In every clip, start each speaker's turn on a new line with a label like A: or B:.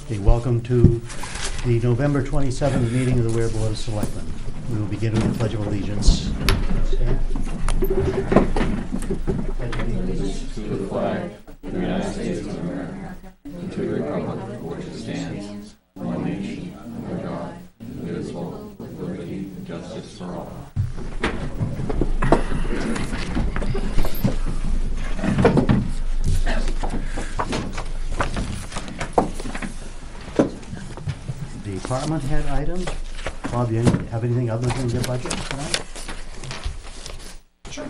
A: Okay, welcome to the November 27th meeting of the Weare Board of Selectmen. We will begin with the Pledge of Allegiance. Stand.
B: To the flag of the United States of America, and to the republic for which it stands, one nation, under God, indivisible, with liberty and justice for all.
A: Department head items. Bob, you have anything other than your budget tonight?
C: Sure.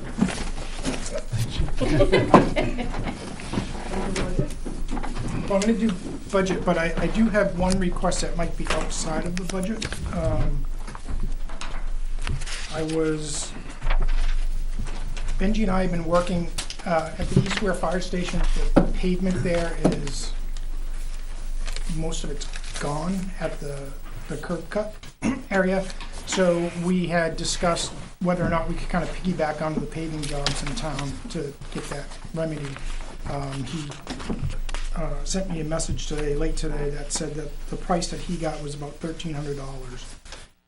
C: Well, I'm going to do budget, but I do have one request that might be outside of the budget. Benji and I have been working at the East Weare Fire Station. The pavement there is, most of it's gone at the curb cut area. So we had discussed whether or not we could kind of piggyback onto the paving jobs in town to get that remedy. He sent me a message today, late today, that said that the price that he got was about $1,300.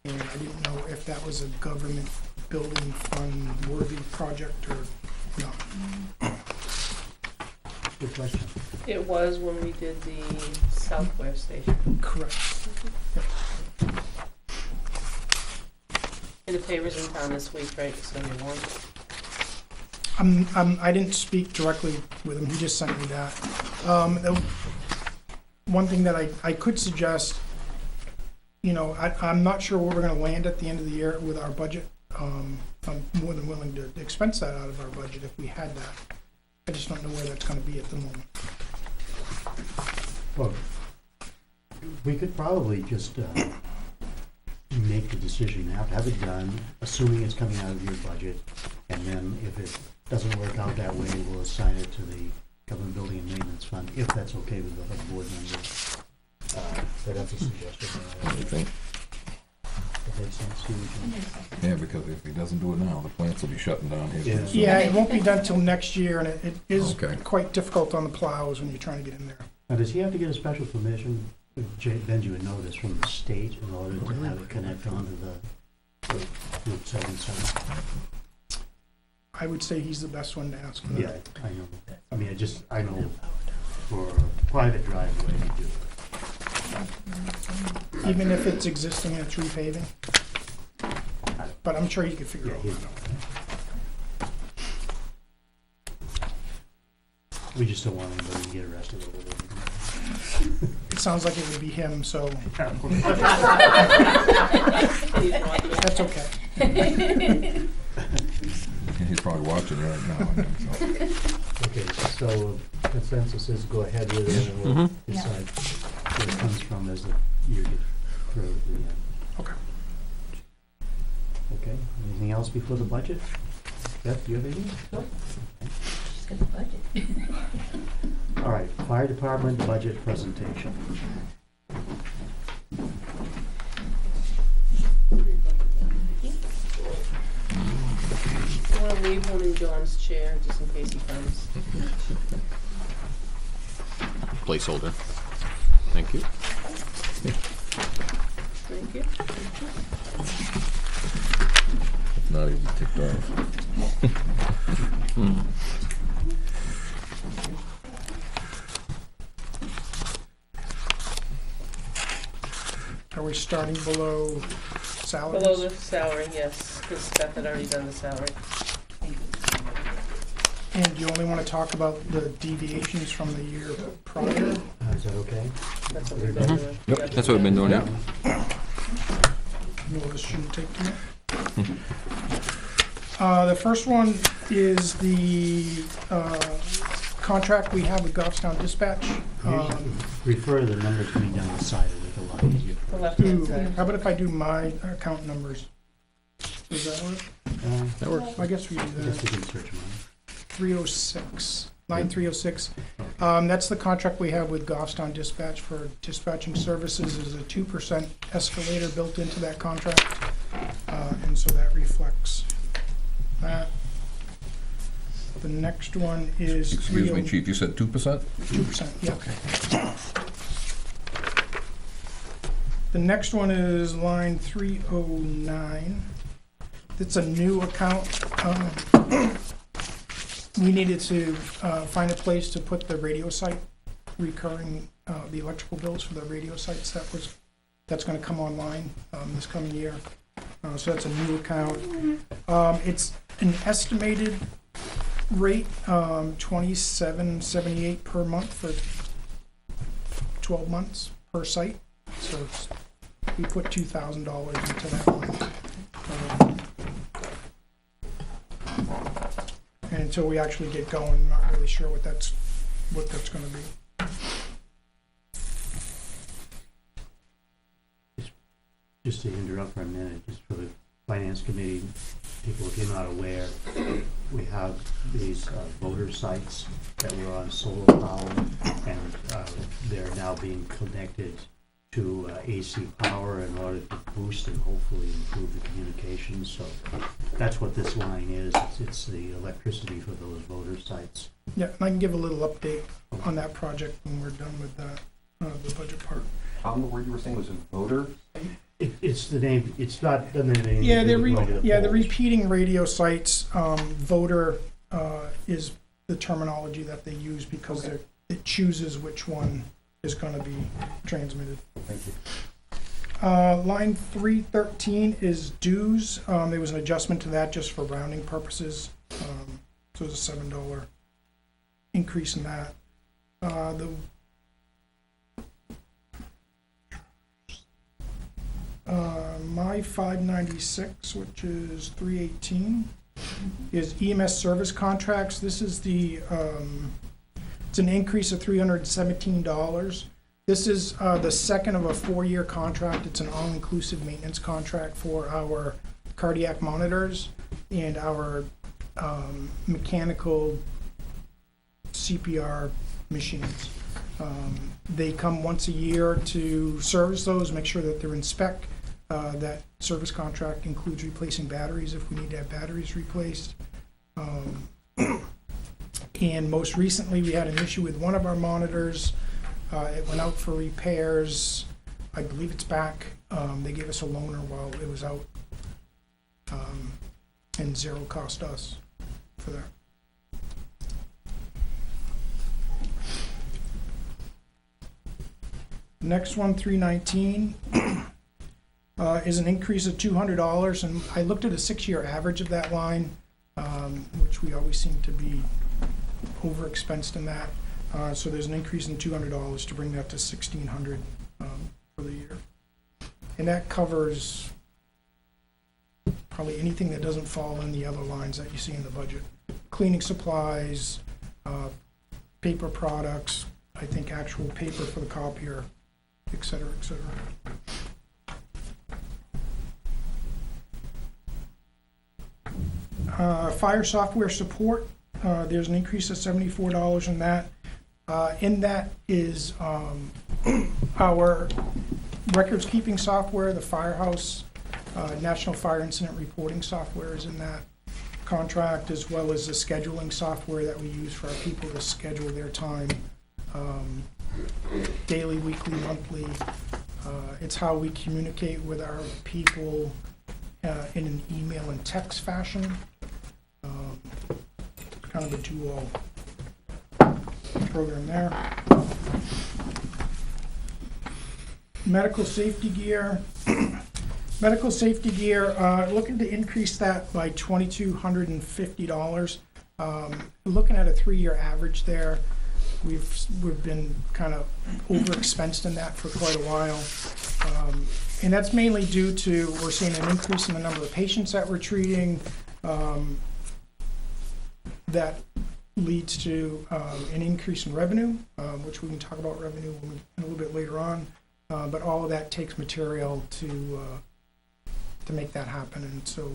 C: And I didn't know if that was a government building fund worthy project or not.
A: Good question.
D: It was when we did the Southware station.
C: Correct.
D: And the paper's in town this week, right, so you want?
C: I didn't speak directly with him, he just sent me that. One thing that I could suggest, you know, I'm not sure where we're gonna land at the end of the year with our budget. I'm more than willing to expense that out of our budget if we had that. I just don't know where that's gonna be at the moment.
A: Well, we could probably just make the decision now, have it done, assuming it's coming out of your budget, and then if it doesn't work out that way, we'll assign it to the government building and maintenance fund, if that's okay with the other board members. So that's a suggestion.
B: What do you think?
A: That makes sense to you, Jim?
B: Yeah, because if he doesn't do it now, the plants will be shutting down here.
A: Yeah.
B: pretty soon.
C: Yeah, it won't be done till next year, and it is
B: Okay.
C: quite difficult on the plows when you're trying to get in there.
A: Now, does he have to get a special permission, Benji would know this, from the state in order to have it connect onto the Route 7 side?
C: I would say he's the best one to ask for
A: Yeah,
C: that.
A: I know. I mean, I know for a private driveway, you do it.
C: Even if it's existing and it's repaving. But I'm sure you could figure
A: Yeah,
C: it out.
A: We just don't want anybody to get arrested over there.
C: It sounds like it would be him, so that's okay.
B: He's probably watching right now. I think, so.
A: Okay, so consensus is go ahead with it and we'll decide where it comes from as the year gets through the end.
C: Okay.
A: Okay, anything else before the budget? Beth, do you have anything? No.
E: Just got the budget.
A: All right, fire department budget presentation.
D: You wanna leave one in John's chair, just in case he comes?
F: Placeholder. Thank you.
D: Thank you.
B: Not even ticked off.
C: Are we starting below salaries?
D: Below the salary, yes, because Beth had already done the salary.
C: And you only want to talk about the deviations from the year prior?
A: Is that okay?
D: That's what we've been doing.
F: Yep, that's what we've been doing, yeah.
C: No, this shouldn't take too much. The first one is the contract we have with Goffstown Dispatch.
A: Refer the numbers coming down the side of it a lot easier.
D: The left-hand
C: Ooh,
D: side.
C: how about if I do my account numbers? Does that work?
F: That works.
C: I guess we do
A: I guess
C: that.
A: we can search them.
C: 306, line 306. That's the contract we have with Goffstown Dispatch for dispatching services. There's a 2% escalator built into that contract, and so that reflects that. The next one is
B: Excuse me, Chief, you said 2%?
C: 2%, yeah. The next one is line 309. It's a new account. We needed to find a place to put the radio site recurring, the electrical bills for the radio sites that's gonna come online this coming year. So that's a new account. It's an estimated rate, $27.78 per month for 12 months per site. So we put $2,000 into that one. And until we actually get going, I'm not really sure what that's gonna be.
A: Just to interrupt for a minute, just for the finance committee, people, if you're not aware, we have these voter sites that were on solar power, and they're now being connected to AC power in order to boost and hopefully improve the communications. So that's what this line is. It's the electricity for those voter sites.
C: Yeah, and I can give a little update on that project when we're done with that, the budget part.
B: The word you were saying was a voter?
A: It's the name, it's not, doesn't have anything
C: Yeah,
A: to do with going to the
C: the
A: polls.
C: repeating radio sites, voter is the terminology that they use because
B: Okay.
C: it chooses which one is gonna be transmitted.
B: Thank you.
C: Line 313 is dues. There was an adjustment to that just for rounding purposes. So it was a $7 increase in that. My 596, which is 318, is EMS service contracts. This is it's an increase of $317. This is the second of a 4-year contract. It's an all-inclusive maintenance contract for our cardiac monitors and our mechanical CPR machines. They come once a year to service those, make sure that they're in spec. That service contract includes replacing batteries if we need to have batteries replaced. And most recently, we had an issue with one of our monitors. It went out for repairs. I believe it's back. They gave us a loaner while it was out. And zero cost us for that. Next one, 319, is an increase of $200, and I looked at a 6-year average of that line, which we always seem to be overexpensed in that. So there's an increase in $200 to bring that to $1,600 for the year. And that covers probably anything that doesn't fall in the other lines that you see in the budget. Cleaning supplies, paper products, I think actual paper for the copier, et cetera, et cetera. Fire software support, there's an increase of $74 in that. In that is our records keeping software, the Firehouse, National Fire Incident Reporting software is in that contract, as well as the scheduling software that we use for our people to schedule their time, daily, weekly, monthly. It's how we communicate with our people in an email and text fashion. Kind of a dual program there. Medical safety gear. Medical safety gear, looking to increase that by $2,250. Looking at a 3-year average there. We've been kind of overexpensed in that for quite a while. And that's mainly due to, we're seeing an increase in the number of patients that we're treating. That leads to an increase in revenue, which we can talk about revenue a little bit later on. But all of that takes material to make that happen. And so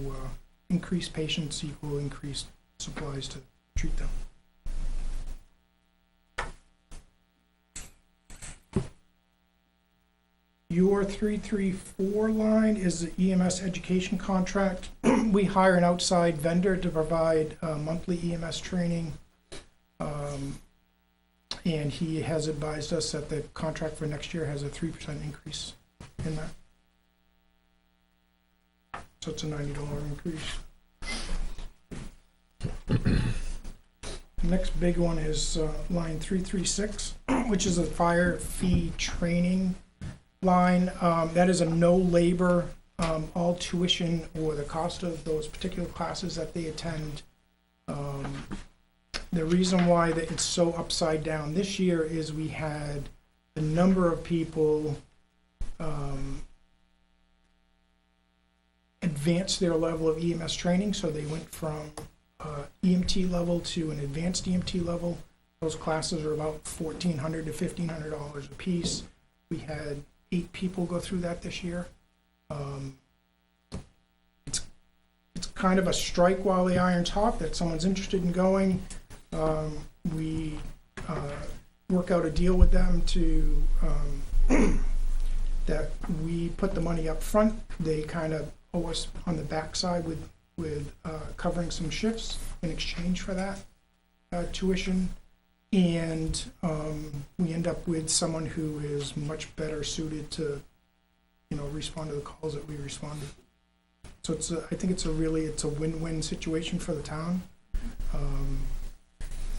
C: increased patients equal increased supplies to treat them. Your 334 line is the EMS education contract. We hire an outside vendor to provide monthly EMS training. And he has advised us that the contract for next year has a 3% increase in that. So it's a $90 increase. The next big one is line 336, which is a fire fee training line. That is a no labor, all tuition or the cost of those particular classes that they attend. The reason why that it's so upside down this year is we had the number of people advance their level of EMS training, so they went from EMT level to an advanced EMT level. Those classes are about $1,400 to $1,500 a piece. We had 8 people go through that this year. It's kind of a strike while the iron's hot that someone's interested in going. We work out a deal with them to that we put the money up front. They kind of owe us on the backside with covering some shifts in exchange for that tuition. And we end up with someone who is much better suited to, respond to the calls that we responded. So I think it's a win-win situation for the town.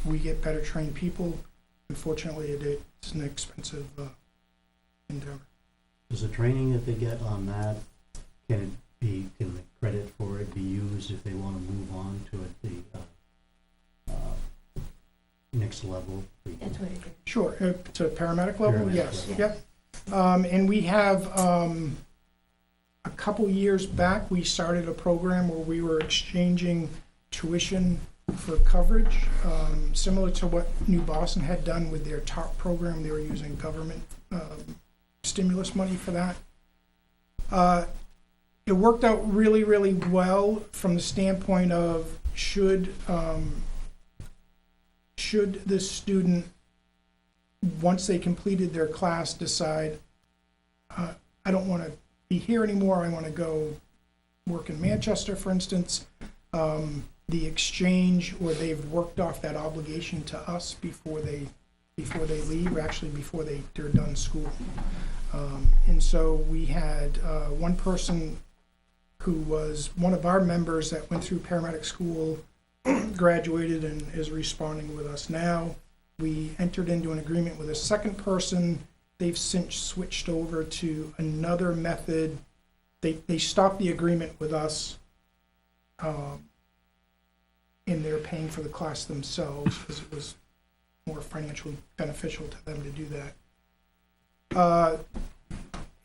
C: We get better trained people. Unfortunately, it's an expensive endeavor.
A: Does the training that they get on that, can the credit for it be used if they want to move on to the next level?
E: That's what it is.
C: Sure, to paramedic level,
A: Paramedic
C: yes,
A: level.
C: yep. And we have, a couple years back, we started a program where we were exchanging tuition for coverage, similar to what New Boston had done with their TARP program. They were using government stimulus money for that. It worked out really, really well from the standpoint of should the student, once they completed their class, decide, I don't want to be here anymore, I want to go work in Manchester, for instance, the exchange, or they've worked off that obligation to us before they leave, or actually before they're done school. And so we had one person who was one of our members that went through paramedic school, graduated and is responding with us now. We entered into an agreement with a second person. They've since switched over to another method. They stopped the agreement with us, and they're paying for the class themselves because it was more financially beneficial to them to do that.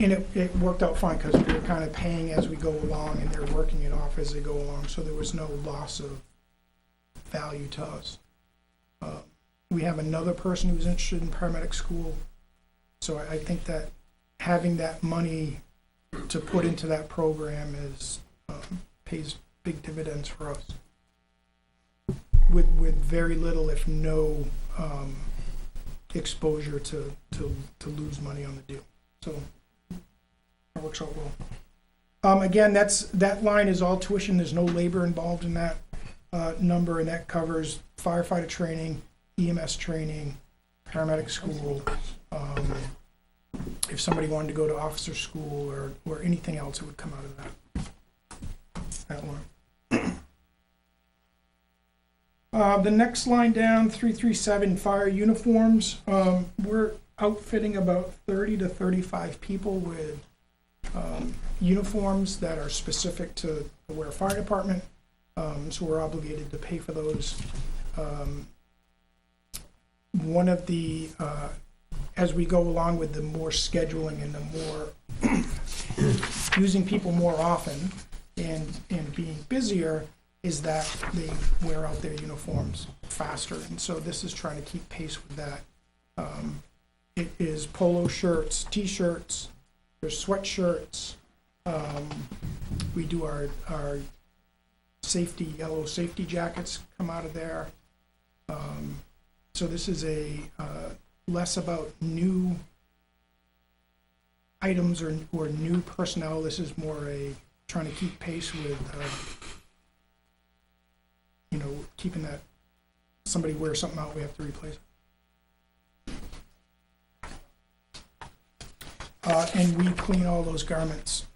C: And it worked out fine because we were kind of paying as we go along, and they're working it off as they go along, so there was no loss of value to us. We have another person who's interested in paramedic school, so I think that having that money to put into that program pays big dividends for us, with very little, if no, exposure to lose money on the deal. So that works out well. Again, that line is all tuition. There's no labor involved in that number, and that covers firefighter training, EMS training, paramedic school. If somebody wanted to go to officer school or anything else, it would come out of that line. The next line down, 337, fire uniforms. We're outfitting about 30 to 35 people with uniforms that are specific to the Weare Fire Department. So we're obligated to pay for those. One of the, as we go along with the more scheduling and the more using people more often and being busier, is that they wear out their uniforms faster. And so this is trying to keep pace with that. It is polo shirts, t-shirts, there's sweatshirts. We do our yellow safety jackets come out of there. So this is a less about new items or new personnel. This is more trying to keep pace with keeping that somebody wears something out, we have to replace it. And we clean all those garments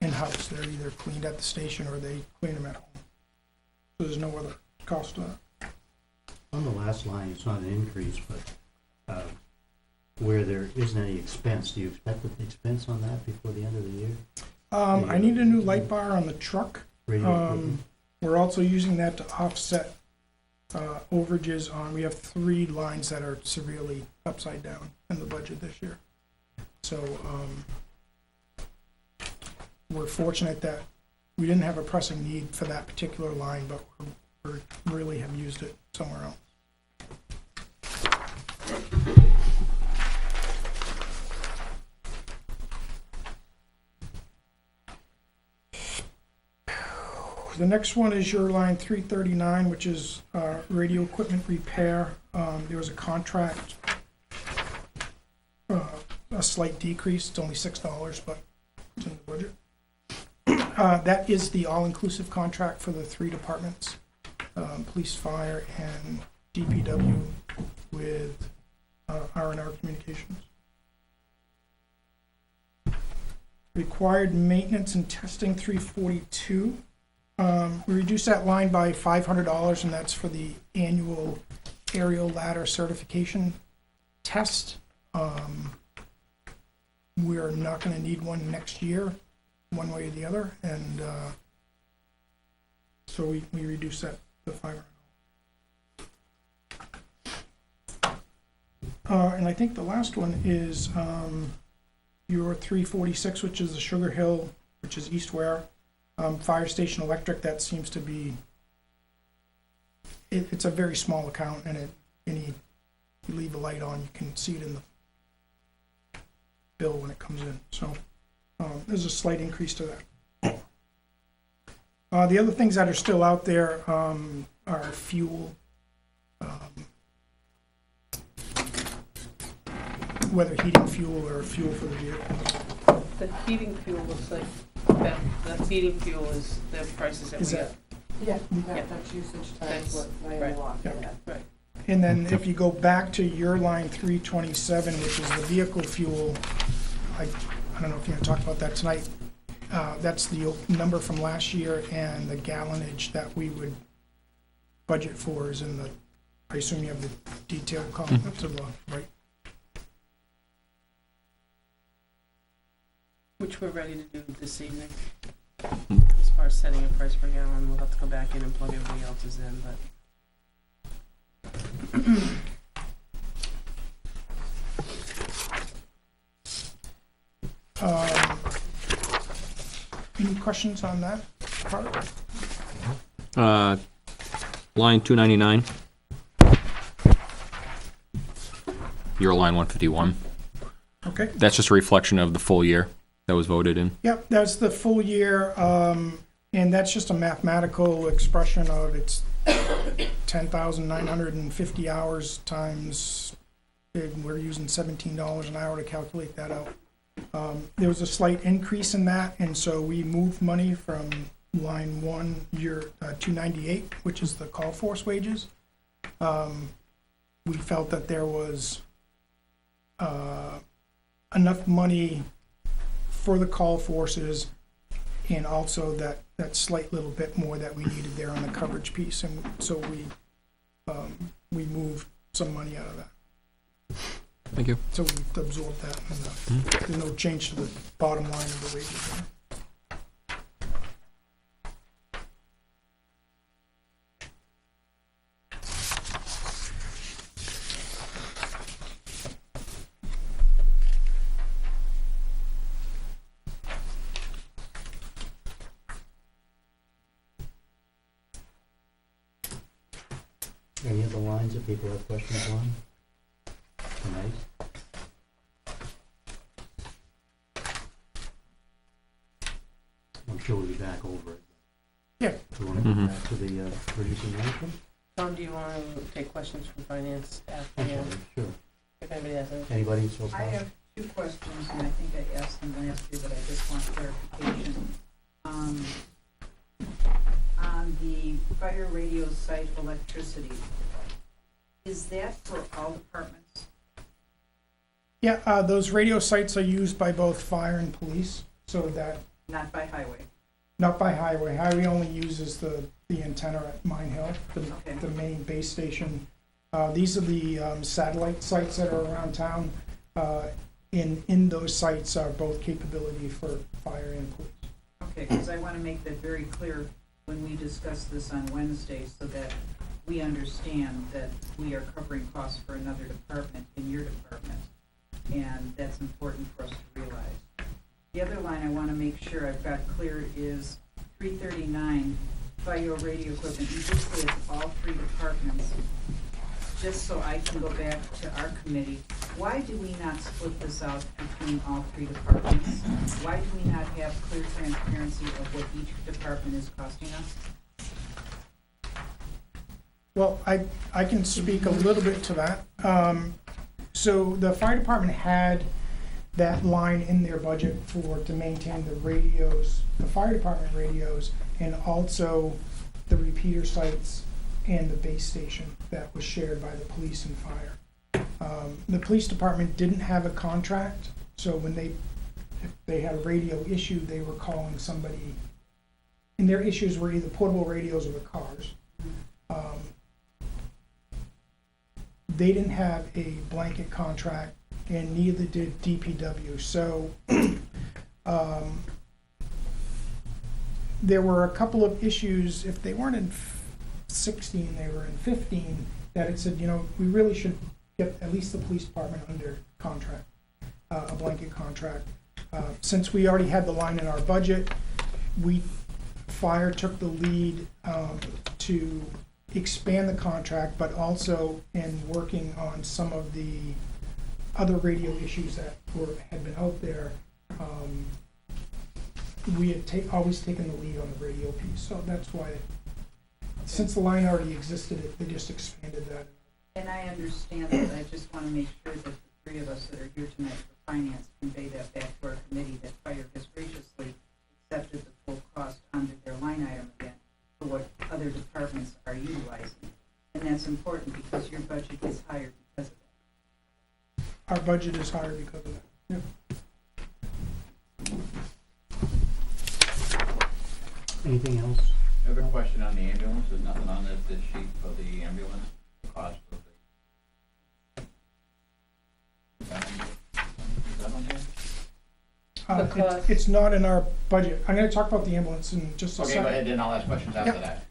C: in-house. They're either cleaned at the station or they clean them at home. So there's no other cost to that.
A: On the last line, it's not an increase, but where there isn't any expense, do you expect an expense on that before the end of the year?
C: I need a new light bar on the truck.
A: Radio equipment?
C: We're also using that to offset overages on, we have 3 lines that are severely upside down in the budget this year. So we're fortunate that we didn't have a pressing need for that particular line, but we really have used it somewhere else. The next one is your line 339, which is radio equipment repair. There was a contract, a slight decrease. It's only $6, but it's in the budget. That is the all-inclusive contract for the 3 departments, police, fire, and DPW with R&R Communications. Required maintenance and testing 342. We reduced that line by $500, and that's for the annual aerial ladder certification test. We're not going to need one next year, one way or the other, and so we reduced that to $500. And I think the last one is your 346, which is the Sugar Hill, which is East Weare. Fire station electric, that seems to be, it's a very small account, and you leave a light on, you can see it in the bill when it comes in. So there's a slight increase to that. The other things that are still out there are fuel, whether heating fuel or fuel for the vehicle.
D: The heating fuel looks like, the heating fuel is the prices that we
C: Is
D: have.
C: that,
E: Yeah,
D: Yeah.
E: that's usage
D: That's-
E: times what
D: right.
E: I walk
C: Yeah.
E: at.
D: Right.
C: and then if you go back to your line 327, which is the vehicle fuel, I don't know if you're gonna talk about that tonight. That's the number from last year, and the gallonage that we would budget for is in the, I assume you have the detailed column to the right.
D: Which we're ready to do this evening. As far as setting a price per gallon, we'll have to go back in and plug everybody else's in, but.
C: Any questions on that part?
F: Line 299. Your line 151.
C: Okay.
F: That's just a reflection of the full year that was voted in.
C: Yep, that's the full year, and that's just a mathematical expression of it's 10,950 hours times, and we're using $17 an hour to calculate that out. There was a slight increase in that, and so we moved money from line 1, year 298, which is the call force wages. We felt that there was enough money for the call forces, and also that slight little bit more that we needed there on the coverage piece, and so we moved some money out of that.
F: Thank you.
C: So we absorbed that, and there's no change to the bottom line of the wages there.
A: Any other lines that people have questions on tonight? I'm sure we'll be back over it.
C: Yeah.
A: Do you want to go back to the producing management?
D: Tom, do you want to take questions from finance after,
A: Okay, sure.
D: if anybody has any?
A: Anybody so far?
E: I have 2 questions, and I think I asked them last year, but I just want clarification. On the fire radio site electricity, is that for all departments?
C: Yeah, those radio sites are used by both fire and police, so that,
E: Not by highway?
C: not by highway. Highway only uses the antenna at Mine Hill,
E: Okay.
C: the main base station. These are the satellite sites that are around town. In those sites are both capability for fire and police.
E: Okay, because I want to make that very clear when we discuss this on Wednesday, so that we understand that we are covering costs for another department in your department. And that's important for us to realize. The other line I want to make sure I've got clear is 339, fire radio equipment. You just say it's all three departments. Just so I can go back to our committee, why do we not split this out between all three departments? Why do we not have clear transparency of what each department is costing us?
C: Well, I can speak a little bit to that. So the fire department had that line in their budget to maintain the radios, the fire department radios, and also the repeater sites and the base station that was shared by the police and fire. The police department didn't have a contract, so if they had a radio issue, they were calling somebody, and their issues were either portable radios or the cars. They didn't have a blanket contract, and neither did DPW. So there were a couple of issues. If they weren't in 16, they were in 15, that it said, we really should get at least the police department under contract, a blanket contract. Since we already had the line in our budget, fire took the lead to expand the contract, but also in working on some of the other radio issues that had been out there. We had always taken the lead on the radio piece, so that's why, since the line already existed, they just expanded that.
E: And I understand that, I just want to make sure that the three of us that are here tonight for finance convey that back to our committee, that fire has graciously accepted the full cost under their line item again for what other departments are utilizing. And that's important because your budget is higher because of that.
C: Our budget is higher because of that. Yep.
A: Anything else?
B: I have a question on the ambulance. There's nothing on this sheet for the ambulance, the cost of the. Is that on here?
D: The cost.
C: It's not in our budget. I'm going to talk about the ambulance in just a
B: Okay,
C: second.
B: go ahead, then I'll ask questions after that.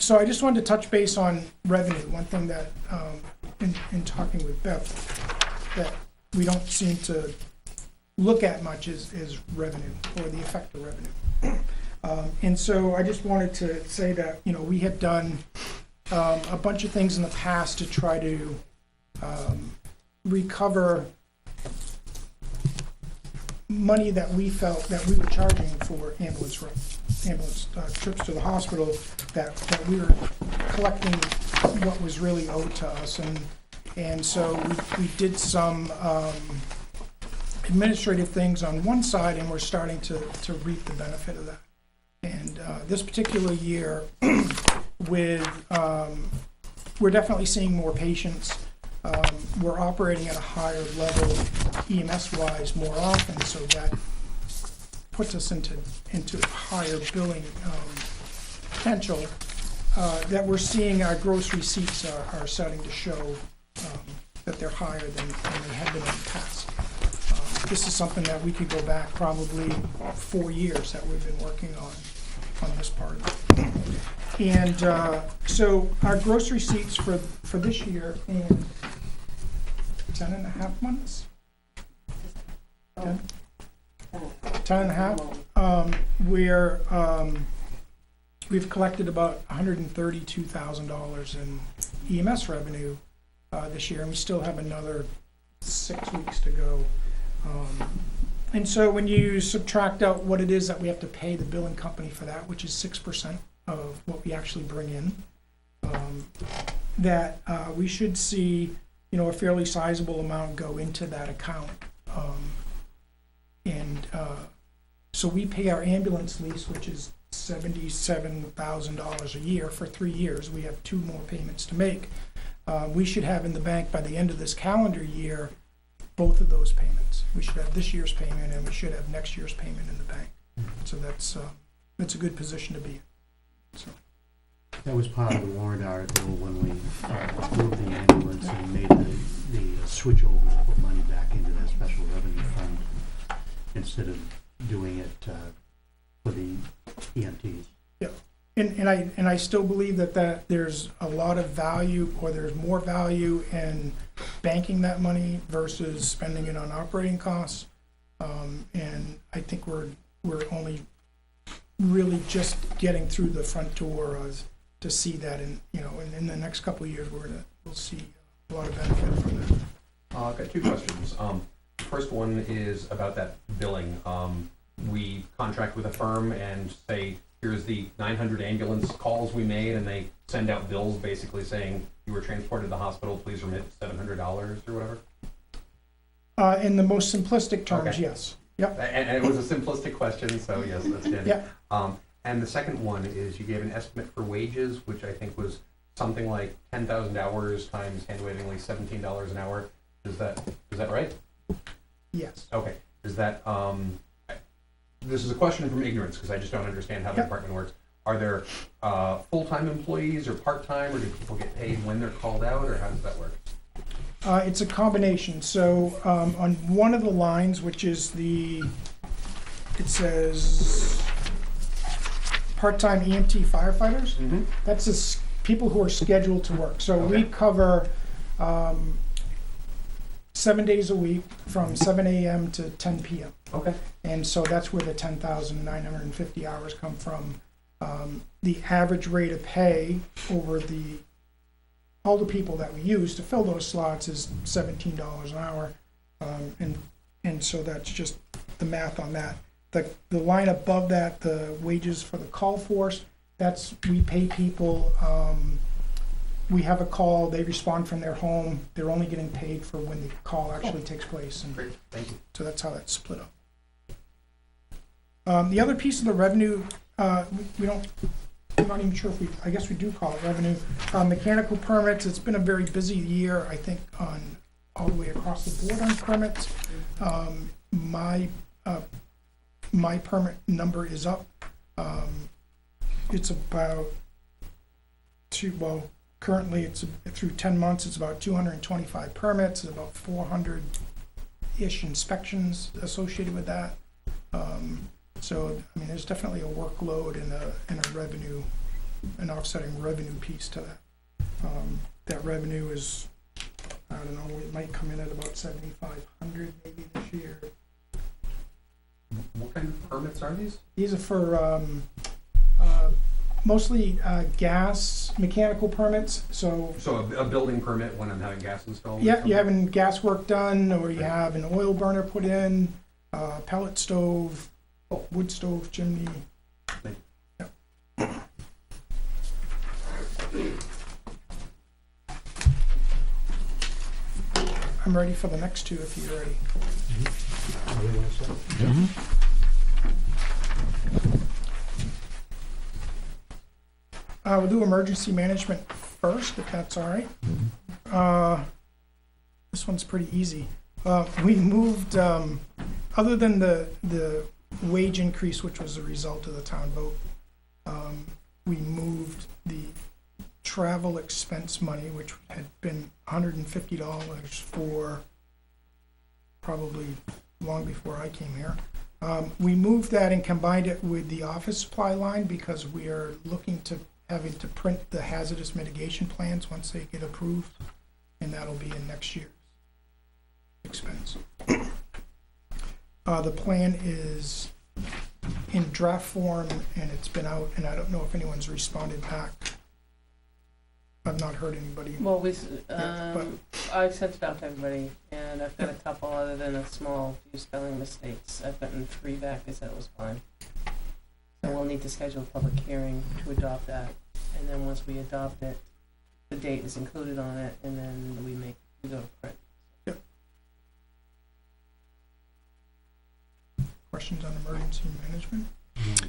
C: So I just wanted to touch base on revenue. One thing that, in talking with Beth, that we don't seem to look at much is revenue, or the effect of revenue. And so I just wanted to say that, we had done a bunch of things in the past to try to recover money that we felt that we were charging for ambulance trips to the hospital, that we were collecting what was really owed to us. And so we did some administrative things on one side, and we're starting to reap the benefit of that. And this particular year, we're definitely seeing more patients. We're operating at a higher level EMS-wise more often, so that puts us into higher billing potential. That we're seeing our gross receipts are starting to show that they're higher than they have been in the past. This is something that we could go back probably 4 years that we've been working on this part of it. And so our gross receipts for this year in 10 and a half months? 10 and a half? We've collected about $132,000 in EMS revenue this year, and we still have another 6 weeks to go. And so when you subtract out what it is that we have to pay the billing company for that, which is 6% of what we actually bring in, we should see, a fairly sizable amount go into that account. So we pay our ambulance lease, which is $77,000 a year for 3 years. We have 2 more payments to make. We should have in the bank by the end of this calendar year both of those payments. We should have this year's payment, and we should have next year's payment in the bank. So that's a good position to be in. So,
A: That was part of the warrant article when we approved the ambulance and made the switch over to put money back into that special revenue fund instead of doing it for the EMTs.
C: and I still believe that there's a lot of value, or there's more value in banking that money versus spending it on operating costs. And I think we're only really just getting through the front door to see that, and in the next couple of years we'll see a lot of benefit from that.
G: I've got two questions. First one is about that billing. We contract with a firm and say, here's the 900 ambulance calls we made, and they send out bills basically saying you were transported to the hospital, please remit $700 or whatever.
C: In the most simplistic terms,
G: Okay.
C: yes. Yep.
G: And it was a simplistic question, so yes, that's good.
C: Yeah.
G: And the second one is you gave an estimate for wages, which I think was something like 10,000 hours times hand-wavingly $17 an hour. Is that right?
C: Yes.
G: Okay. Is that this is a question from ignorance because I just don't understand how the
C: Yep.
G: department works. Are there full-time employees or part-time, or do people get paid when they're called out, or how does that work?
C: It's a combination. So on one of the lines, which is it says part-time EMT firefighters.
G: Mm-hmm.
C: That's people who are scheduled to work. So we
G: Okay.
C: cover 7 days a week from 7 a.m. to 10 p.m.
G: Okay.
C: And so that's where the 10,950 hours come from. The average rate of pay over all the people that we use to fill those slots is $17 an hour. And so that's just the math on that. The line above that, the wages for the call force, we pay people, we have a call, they respond from their home, they're only getting paid for when the call actually takes place. And
G: Great. Thank you.
C: so that's how that's split up. The other piece of the revenue, I'm not even sure if I guess we do call it revenue. Mechanical permits, it's been a very busy year, I think, all the way across the board on permits. My permit number is up. It's about currently it's through 10 months, it's about 225 permits, and about 400-ish inspections associated with that. So, I mean, there's definitely a workload and a revenue, an offsetting revenue piece to that. That revenue is, I don't know, it might come in at about 7,500 maybe this year.
G: What kind of permits are these?
C: These are for mostly gas, mechanical permits. So
G: a building permit when I'm having gas installed? or
C: yeah,
G: something?
C: you're having gas work done, or you have an oil burner put in, pellet stove, wood stove, chimney.
G: Thank
C: Yep. I'm ready for the next two if you're ready. We'll do emergency management first, if that's all right. This one's pretty easy. We moved, other than the wage increase, which was a result of the town vote, we moved the travel expense money, which had been $150 for probably long before I came here. We moved that and combined it with the office supply line because we are looking to having to print the hazardous mitigation plans once they get approved, and that'll be in next year's expense. The plan is in draft form, and it's been out, and I don't know if anyone's responded back. I've not heard anybody.
D: Well,
C: but-
D: I sent it out to everybody, and I've got a couple other than a small few spelling mistakes. I've gotten 3 back. They said it was fine. So we'll need to schedule a public hearing to adopt that, and then once we adopt it, the date is included on it, and then we go to print.
C: Questions on emergency management?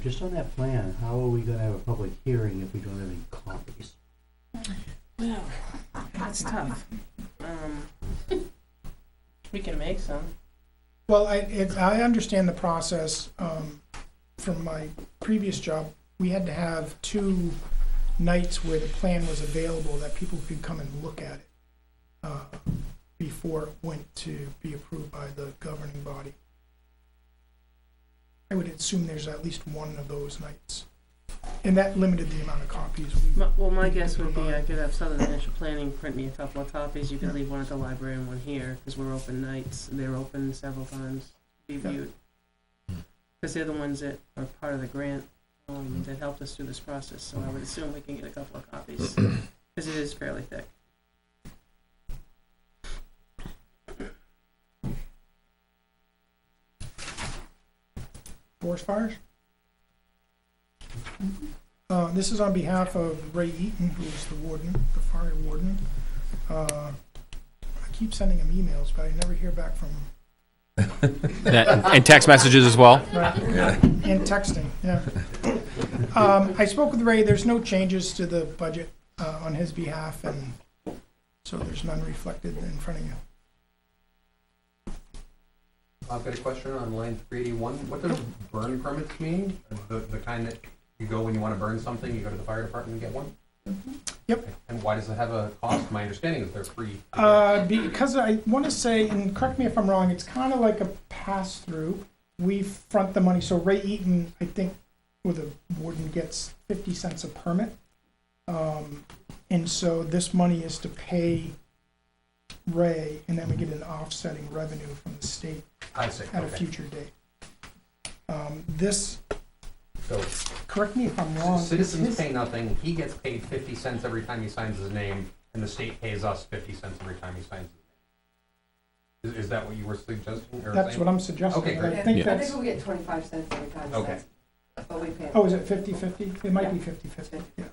A: Just on that plan, how are we gonna have a public hearing if we don't have any copies?
D: Well, that's tough. We can make some.
C: Well, I understand the process, from my previous job. We had to have 2 nights where the plan was available that people could come and look at it, before it went to be approved by the governing body. I would assume there's at least one of those nights, and that limited the amount of copies we.
D: Well, my guess would be I could have Southern Financial Planning print me a couple of copies. You could leave one at the library and one here, because we're open nights. They're open several times to be viewed. Because they're the ones that are part of the grant that helped us through this process. So I would assume we can get a couple of copies, because it is fairly thick.
C: Forest fires? This is on behalf of Ray Eaton, who's the warden, the fire warden. I keep sending him emails, but I never hear back from him.
F: And text messages as well?
C: Right. And texting, yeah. I spoke with Ray. There's no changes to the budget on his behalf, and so there's none reflected in front of you.
G: I've got a question on line 381. What does burn permits mean? The kind that you go when you want to burn something, you go to the fire department and get one?
C: Yep.
G: And why does it have a cost? My understanding is they're free.
C: Because I want to say, and correct me if I'm wrong, it's kind of like a pass-through. We front the money, so Ray Eaton, I think, or the warden, gets 50 cents a permit. And so this money is to pay Ray, and then we get an offsetting revenue from the state
G: I see.
C: at a
G: Okay.
C: future date. This,
G: So
C: correct me if I'm wrong.
G: citizens
C: his-
G: pay nothing. He gets paid 50 cents every time he signs his name, and the state pays us 50 cents every time he signs his name. Is that what you were suggesting? Or
C: That's
G: saying?
C: what I'm suggesting.
G: Okay,
C: and I
G: great.
C: think
F: Yeah.
H: I
C: that's,
H: think we get 25 cents every time.
G: Okay.
H: But we pay.
C: oh, is it 50/50? It might be 50/50, yeah.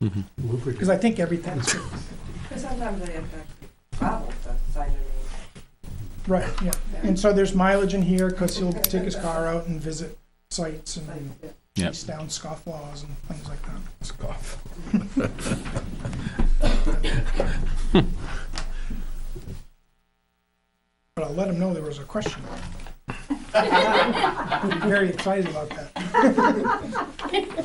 F: Mm-hmm.
C: Because I think everything's 50/50.
H: Because sometimes they have to travel to sign their name.
C: Right, yeah. And so there's mileage in here, because he'll take his car out and visit sites and
H: Yeah.
F: Yep.
C: chase down scofflaws and things like that.
F: Scoff.
C: But I'll let him know there was a question. I'm very excited about that.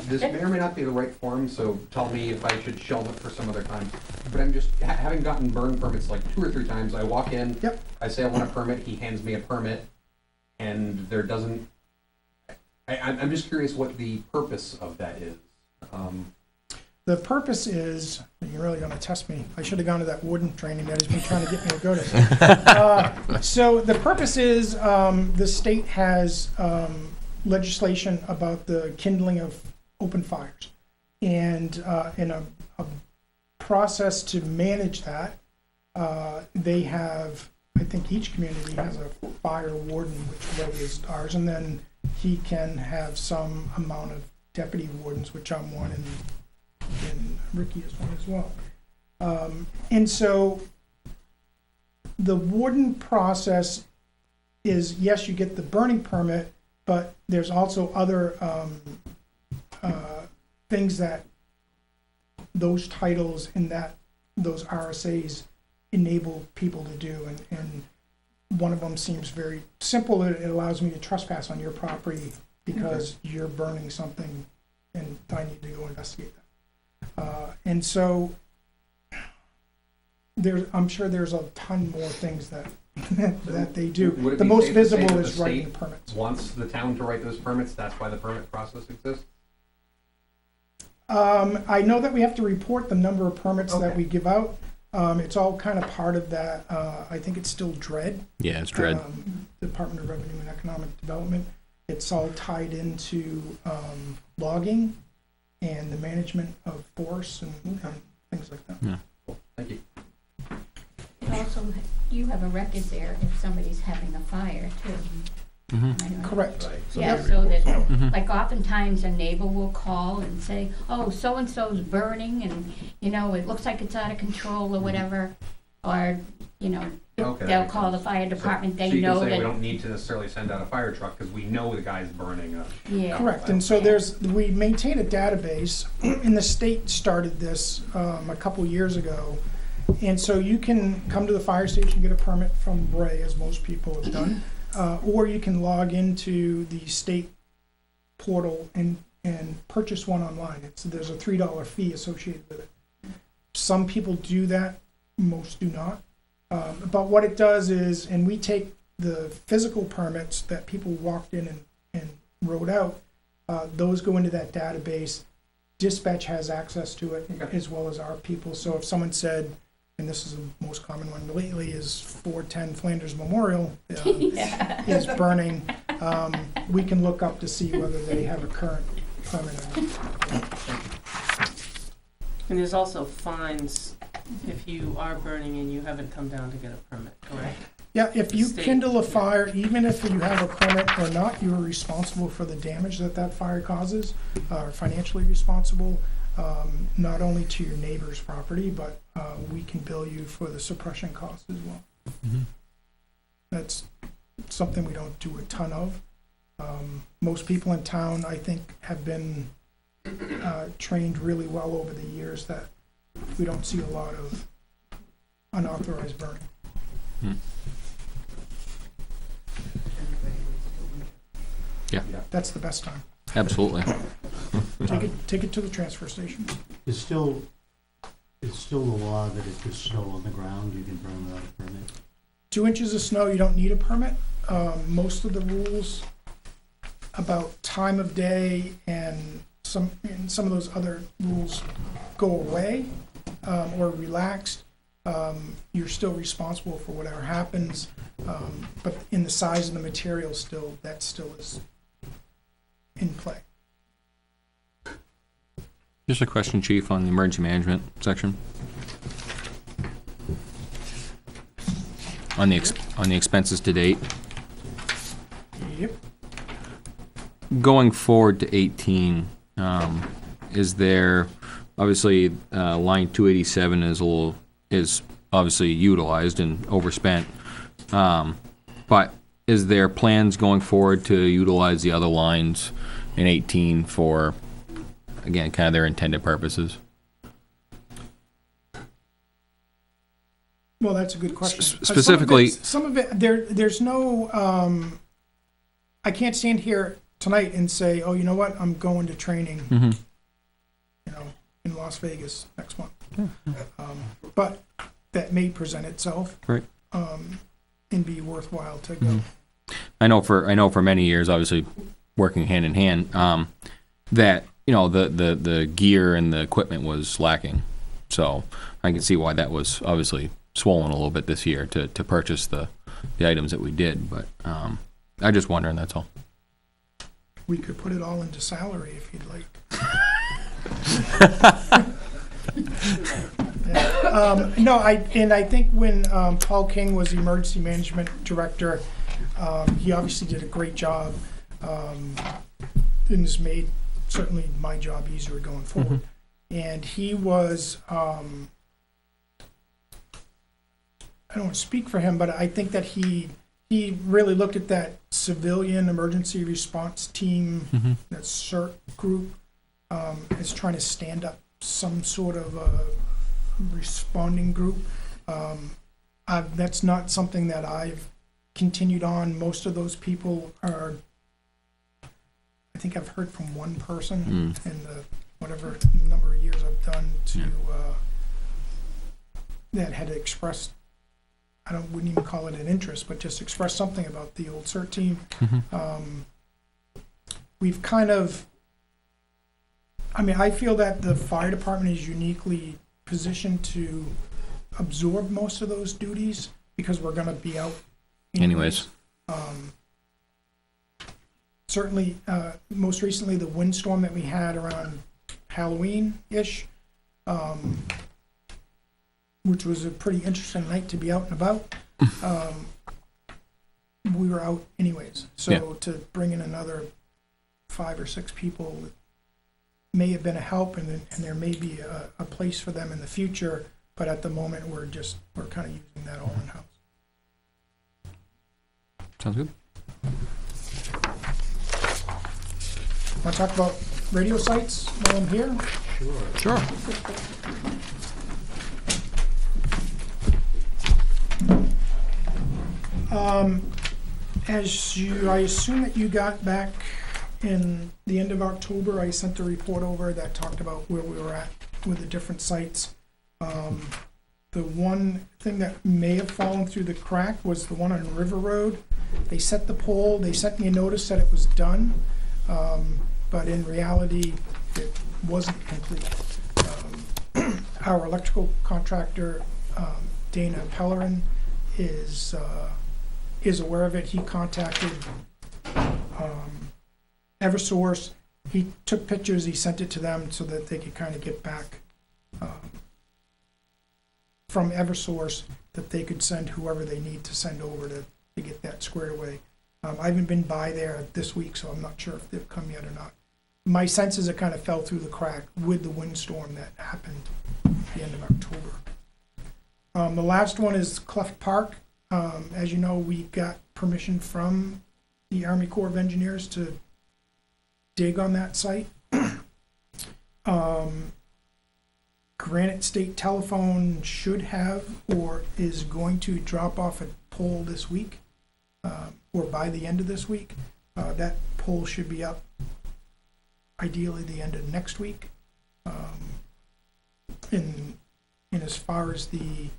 G: This may or may not be the right form, so tell me if I should shelve it for some other time. But I'm just, having gotten burn permits like 2 or 3 times, I walk in,
C: Yep.
G: I say I want a permit, he hands me a permit, and there doesn't, I'm just curious what the purpose of that is.
C: The purpose is, you're really gonna test me, I should have gone to that warden training that he's been trying to get me to go to. So the purpose is, the state has legislation about the kindling of open fires. And in a process to manage that, they have, I think each community has a fire warden, which really is ours, and then he can have some amount of deputy wardens, which I'm one, and Ricky is one as well. And so the warden process is, yes, you get the burning permit, but there's also other things that those titles and that those RSAs enable people to do. And one of them seems very simple. It allows me to trespass on your property because you're burning something and I need to go investigate that. And so I'm sure there's a ton more things that that they do.
G: Would it
C: The
G: be
C: most
G: safe to say
C: visible
G: that
C: is
G: the
C: writing
G: state
C: permits.
G: wants the town to write those permits, that's why the permit process exists?
C: I know that we have to report the number of permits that
G: Okay.
C: we give out. It's all kind of part of that. I think it's still DRED.
F: Yeah, it's dread.
C: Department of Revenue and Economic Development. It's all tied into logging and the management of forests and things like that.
G: Cool. Thank you.
I: Also, you have a record there if somebody's having a fire too.
F: Mm-hmm.
I: Am I right?
C: Correct.
I: Yeah, so that, like oftentimes a neighbor will call and say, oh, so-and-so's burning and, you know, it looks like it's out of control or whatever. Or, you know,
G: Okay, that
I: they'll
G: makes
I: call the
G: sense.
I: fire department,
G: So
I: they
G: you
I: know
G: can say we
I: that,
G: don't need to necessarily send out a fire truck because we know the guy's burning a.
I: yeah.
C: Correct, and so we maintain a database, and the state started this a couple years ago, And so you can come to the fire station, get a permit from Bray, as most people have done, or you can log into the state portal and purchase one online. There's a $3 fee associated with it. Some people do that, most do not. But what it does is, and we take the physical permits that people walked in and wrote out, those go into that database. Dispatch has access to it, as well as our people. So if someone said, and this is the most common one lately, is 410 Flanders Memorial is burning, we can look up to see whether they have a current permit or not.
D: And there's also fines if you are burning and you haven't come down to get a permit, correct?
C: Yeah, if you
D: State,
C: kindle a
D: yeah.
C: fire, even if you have a permit or not, you are responsible for the damage that fire causes, or financially responsible, not only to your neighbor's property, but we can bill you for the suppression costs as well. That's something we don't do a ton of. Most people in town, I think, have been trained really well over the years that we don't see a lot of unauthorized burning. That's the best time.
F: Absolutely.
C: Take it to the transfer station.
A: It's still the law that if there's snow on the ground, you can burn without a permit.
C: 2 inches of snow, you don't need a permit. Most of the rules about time of day and some of those other rules go away or relaxed. You're still responsible for whatever happens, but in the size of the material, that still is in play.
F: Just a question, Chief, on the emergency management section. On the expenses to date,
C: Yep.
F: going forward to 18, is there obviously line 287 is obviously utilized and overspent, but is there plans going forward to utilize the other lines in 18 for, again, kind of their intended purposes?
C: Well, that's a good question.
F: Specifically,
C: some of it there's no. I can't stand here tonight and say, oh, you know what, I'm going to training, in Las Vegas next month. But that may present itself,
F: right?
C: And be worthwhile to go.
F: I know for many years, obviously working hand in hand, that the gear and the equipment was lacking. So I can see why that was obviously swollen a little bit this year to purchase the items that we did. But I just wondering, that's all.
C: We could put it all into salary if you'd like. No, I think when Paul King was the emergency management director, he obviously did a great job, and has made certainly my job easier going forward. And he was, I don't want to speak for him, but I think that he really looked at that civilian emergency response team, that CERT group, as trying to stand up some sort of a responding group. That's not something that I've continued on. Most of those people are, I think I've heard from one person in the whatever number of years I've done that had expressed, wouldn't even call it an interest, but just expressed something about the old CERT team. We've kind of, I feel that the fire department is uniquely positioned to absorb most of those duties because we're going to be out
F: Anyways.
C: Certainly, most recently, the windstorm that we had around Halloween-ish, which was a pretty interesting night to be out and about. We were out anyways. So to bring in another 5 or 6 people may have been a help, and there may be a place for them in the future, but at the moment we're kind of using that all in-house.
F: Sounds good.
C: Want to talk about radio sites while I'm here?
A: Sure.
C: I assume that you got back in the end of October, I sent a report over that talked about where we were at with the different sites. The one thing that may have fallen through the crack was the one on River Road. They set the pole, they sent me a notice that it was done, but in reality, it wasn't complete. Our electrical contractor, Dana Pellerin, is aware of it. He contacted Eversource. He took pictures, he sent it to them so that they could kind of get back from Eversource, that they could send whoever they need to send over to get that squared away. I haven't been by there this week, so I'm not sure if they've come yet or not. My sense is it kind of fell through the crack with the windstorm that happened at the end of October. The last one is Cleft Park. As you know, we got permission from the Army Corps of Engineers to dig on that site. Granite State Telephone should have or is going to drop off a pole this week, or by the end of this week. That pole should be up ideally the end of next week. And as far as the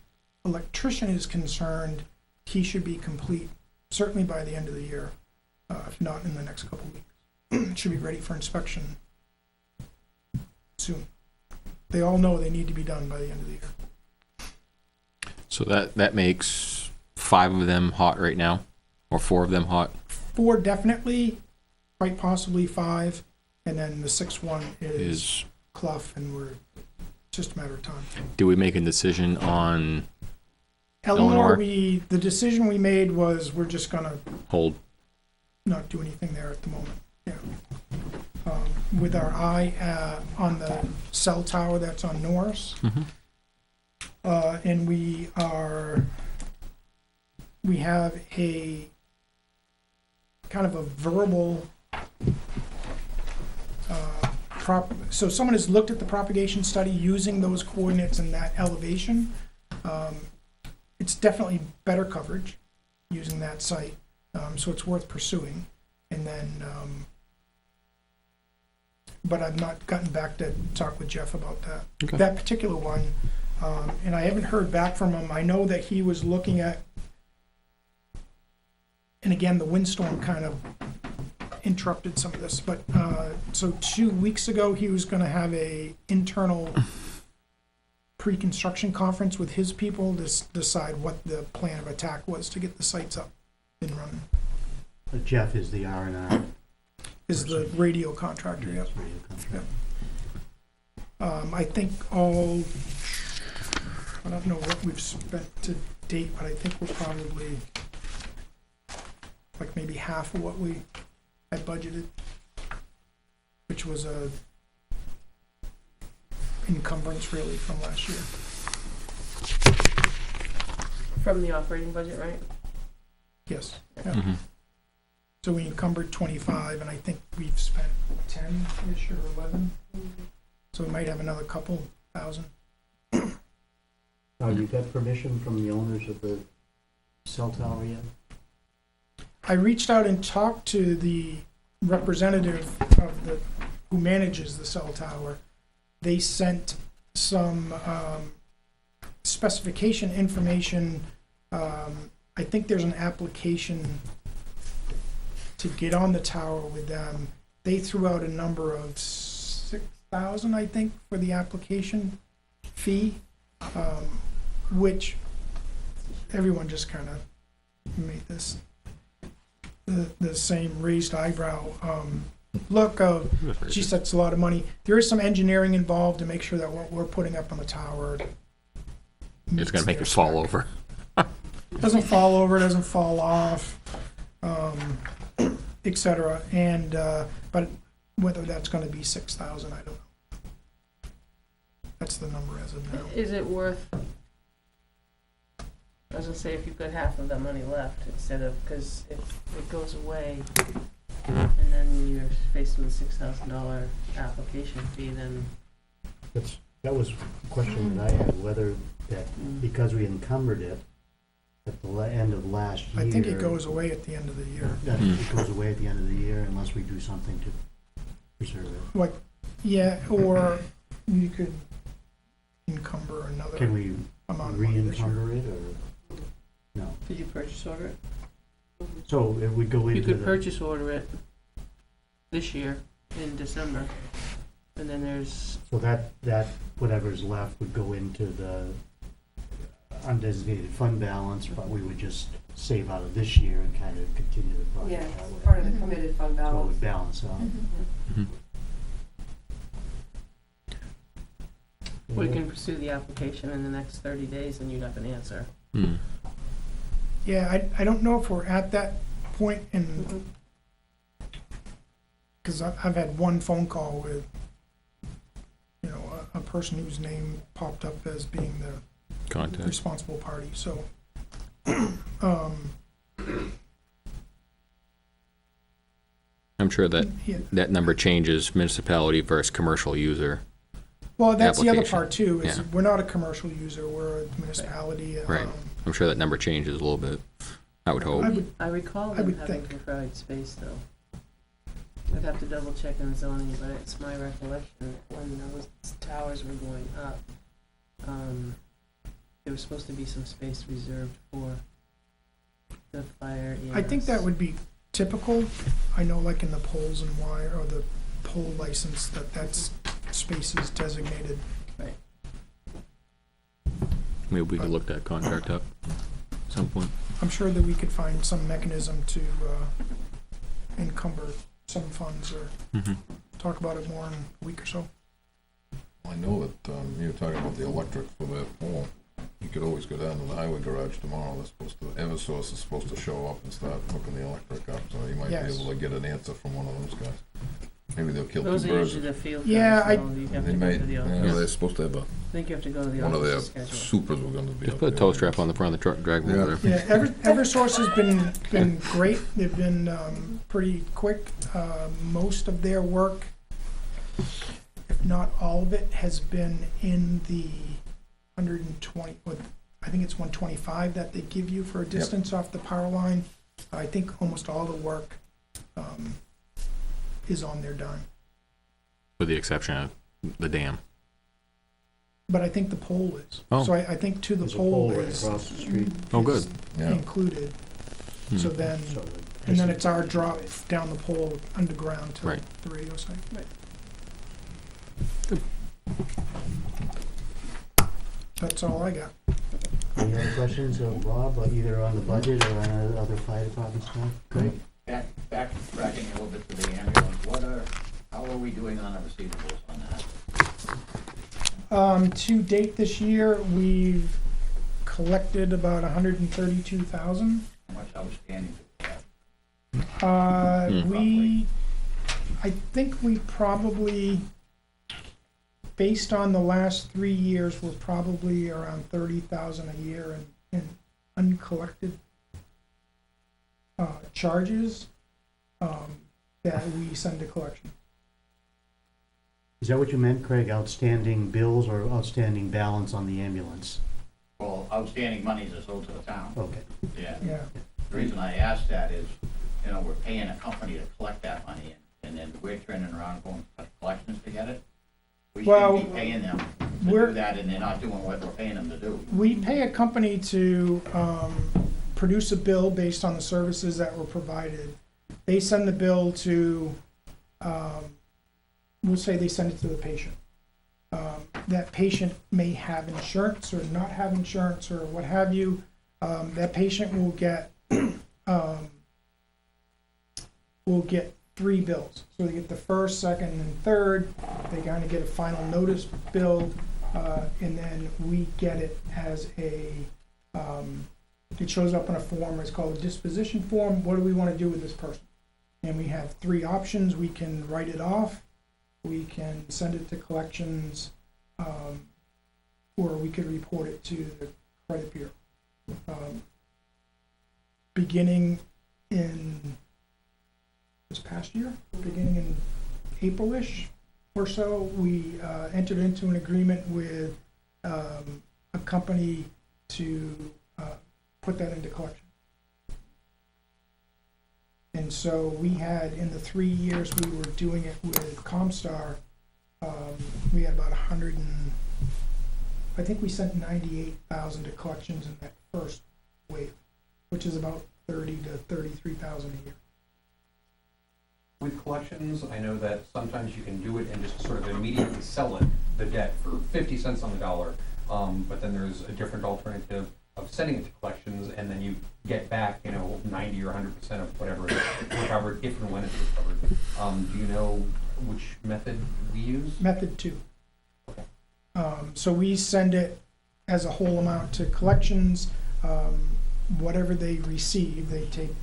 C: electrician is concerned, he should be complete certainly by the end of the year, if not in the next couple of weeks. It should be ready for inspection soon. They all know they need to be done by the end of the year.
F: So that makes 5 of them hot right now, or 4 of them hot.
C: 4 definitely, quite possibly 5, and then the 6th one is Clough, and we're just a matter of time.
F: Do we make a decision on
C: Eleanor, the decision we made was we're just gonna
F: hold?
C: not do anything there at the moment. Yeah. With our eye on the cell tower that's on Norris, and we have a kind of a verbal so someone has looked at the propagation study using those coordinates and that elevation. It's definitely better coverage using that site, so it's worth pursuing. And then, but I've not gotten back to talk with Jeff about that.
F: Okay.
C: That particular one, and I haven't heard back from him. I know that he was looking at, and again, the windstorm kind of interrupted some of this, but so 2 weeks ago he was going to have a internal pre-construction conference with his people to decide what the plan of attack was to get the sites up and running.
A: Jeff is the R&R.
C: Is the radio contractor, yep.
A: Radio contractor.
C: I think I don't know what we've spent to date, but I think we're probably like maybe half of what we had budgeted, which was a encumbrance really from last year.
D: From the operating budget, right?
C: Yes. Yeah. So we encumbered 25, and I think we've spent 10-ish or 11. So we might have another couple thousand.
A: You got permission from the owners of the cell tower yet?
C: I reached out and talked to the representative of who manages the cell tower. They sent some specification information. I think there's an application to get on the tower with them. They threw out a number of $6,000, I think, for the application fee, which everyone just kind of made this the same raised eyebrow look of, geez, that's a lot of money. There is some engineering involved to make sure that what we're putting up on the tower
F: It's going to make it fall over.
C: doesn't fall over, doesn't fall off, etc. And but whether that's going to be 6,000, I don't know. That's the number as of now.
D: Is it worth, I was gonna say, if you've got half of that money left, instead of, because if it goes away and then you're faced with a $6,000 application fee, then
A: That was a question that I had, whether that, because we encumbered it, at the end of last year.
C: I think it goes away at the end of the year.
A: That it goes away at the end of the year unless we do something to preserve it.
C: Like, yeah, or you could encumber another
A: Can we
C: amount of money this year.
A: re-encumber it, or, no?
D: Did you purchase order it?
A: So it would go into
D: You
A: the.
D: could purchase order it this year in December, and then there's,
A: So that whatever's left would go into the undesignated fund balance, but we would just save out of this year and kind of continue the
H: Yeah,
A: project that
H: it's
A: way.
H: part of the committed fund
A: So it
H: balance.
A: would balance out.
D: we can pursue the application in the next 30 days and you'd have an answer.
F: Hmm.
C: Yeah, I don't know if we're at that point in, because I've had one phone call with, you know, a person whose name popped up as being the
F: Contact.
C: responsible party, so.
F: I'm sure that
C: Yeah.
F: that number changes municipality versus commercial user.
C: Well, that's the other
F: Application,
C: part too, is
F: yeah.
C: we're not a commercial user, we're a municipality.
F: Right. I'm sure that number changes a little bit. I would hope.
D: I recall
C: I
D: them
C: would
D: having
C: think.
D: provide space though. I'd have to double check in zoning, but it's my recollection that when those towers were going up, there was supposed to be some space reserved for the fire EMS.
C: I think that would be typical. I know like in the poles and wire, or the pole license, that's space is designated.
F: Maybe we could look that contract up at some point.
C: I'm sure that we could find some mechanism to encumber some funds or
F: Mhm.
C: talk about it more in a week or so.
B: I know that, you were talking about the electric for that pole. You could always go down to the highway garage tomorrow. They're supposed to, Eversource is supposed to show up and start hooking the electric up, so you might be
C: Yes.
B: able to get an answer from one of those guys. Maybe they'll kill two
D: Those are
B: birds.
D: usually the field guys,
C: Yeah,
D: so you have
B: They
D: to go
B: might,
D: to the
B: yeah,
D: office.
B: they're supposed to have
D: I think you have to go to the
B: one of their
D: office to schedule.
B: supers were gonna be
F: Just
B: up
F: put a
B: there.
F: tow strap on the front of the truck, drag them over
B: Yeah.
F: there.
C: Yeah, Eversource has been great. They've been pretty quick. Most of their work, if not all of it, has been in the 120, I think it's 125 that they give you for a distance off the power line. I think almost all the work is on their dime.
F: With the exception of the dam.
C: But I think the pole is.
F: Oh.
C: So I think to the
A: There's a
C: pole
A: pole right
C: is
A: across the street.
F: Oh, good.
B: Yeah.
C: included.
F: Hmm.
C: So then,
A: So the-
C: and then it's our drop down the pole underground to
F: Right.
C: the radio site. That's all I got.
A: Any other questions of Rob, either on the budget or on other fire department stuff? Great.
J: Backtracking a little bit to the ambulance, how are we doing on our receivables on that?
C: To date this year, we've collected about 132,000.
J: How much outstanding do we have?
C: I think we probably, based on the last 3 years, we're probably around 30,000 a year in uncollected charges that we send to collection.
A: Is that what you meant, Craig? Outstanding bills or outstanding balance on the ambulance?
J: Well, outstanding monies are owed to the town.
A: Okay.
J: Yeah.
C: Yeah.
J: The reason I asked that is, you know, we're paying a company to collect that money, and then we're turning around going to collections to get it. We
C: Well,
J: shouldn't be paying them to
C: we're-
J: do that, and they're not doing what we're paying them to do.
C: We pay a company to produce a bill based on the services that were provided. They send the bill to, we'll say they send it to the patient. That patient may have insurance or not have insurance or what have you. That patient will get 3 bills. So they get the first, second, and third. They kind of get a final notice bill, and then we get it as it shows up on a form. It's called a disposition form. What do we want to do with this person? And we have 3 options. We can write it off, we can send it to collections, or we could report it to the credit bureau. Beginning in this past year, beginning in April-ish or so, we entered into an agreement with a company to put that into collection. And so we had, in the 3 years we were doing it with Comstar, we had about I think we sent 98,000 to collections in that first wave, which is about 30 to 33,000 a year.
G: With collections, I know that sometimes you can do it and just sort of immediately sell it, the debt, for 50 cents on the dollar. But then there's a different alternative of sending it to collections, and then you get back, 90 or 100% of whatever is recovered, if and when it's recovered. Do you know which method we use?
C: Method 2. So we send it as a whole amount to collections. Whatever they receive, they take,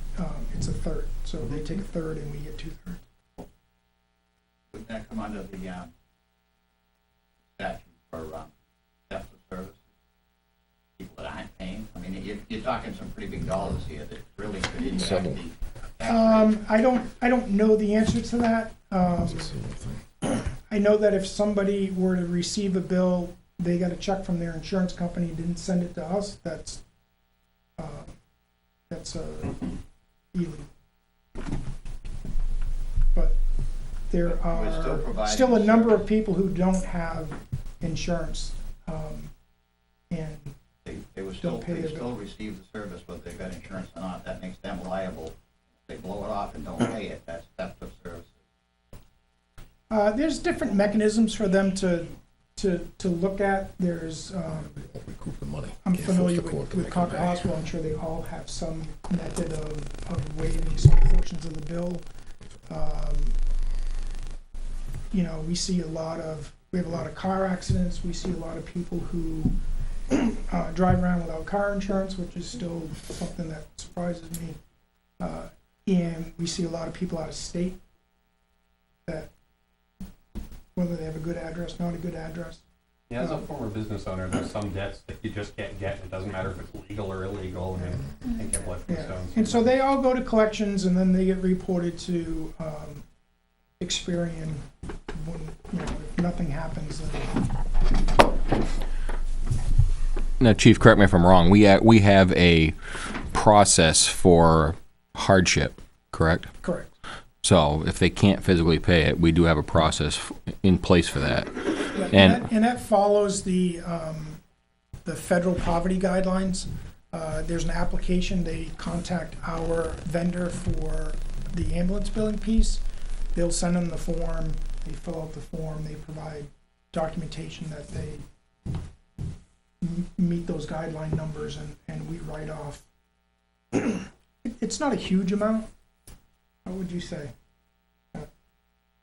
C: it's a third. So they take a third and we get 2/3.
J: Would that come under the statute for theft of service? People that aren't paying? I mean, you're talking some pretty big dollars here that really could impact the.
C: I don't know the answer to that. I know that if somebody were to receive a bill, they got a check from their insurance company, didn't send it to us, that's illegal. But there are still a number of people who don't have insurance, and
J: They would still receive the service, whether they've got insurance or not. That makes them liable. If they blow it off and don't pay it, that's theft of service.
C: there's different mechanisms for them to look at. There's,
B: Recoup the money.
C: I'm
B: Can't
C: familiar
B: force the court to
C: with
B: make it
C: Concord
B: back.
C: Hospital. I'm sure they all have some method of waiving some portions of the bill. We see we have a lot of car accidents. We see a lot of people who drive around without car insurance, which is still something that surprises me. And we see a lot of people out of state that, whether they have a good address, not a good address.
G: Yeah, as a former business owner, there's some debts that you just can't get. It doesn't matter if it's legal or illegal, and get blood from
C: Yeah.
G: stones.
C: And so they all go to collections, and then they get reported to Experian when, if nothing happens, then
F: Now, Chief, correct me if I'm wrong. We have a process for hardship, correct?
C: correct.
F: So if they can't physically pay it, we do have a process in place for that.
C: Yeah, and that follows the federal poverty guidelines. There's an application. They contact our vendor for the ambulance billing piece. They'll send them the form. They fill out the form. They provide documentation that they meet those guideline numbers, and we write off. It's not a huge amount. What would you say?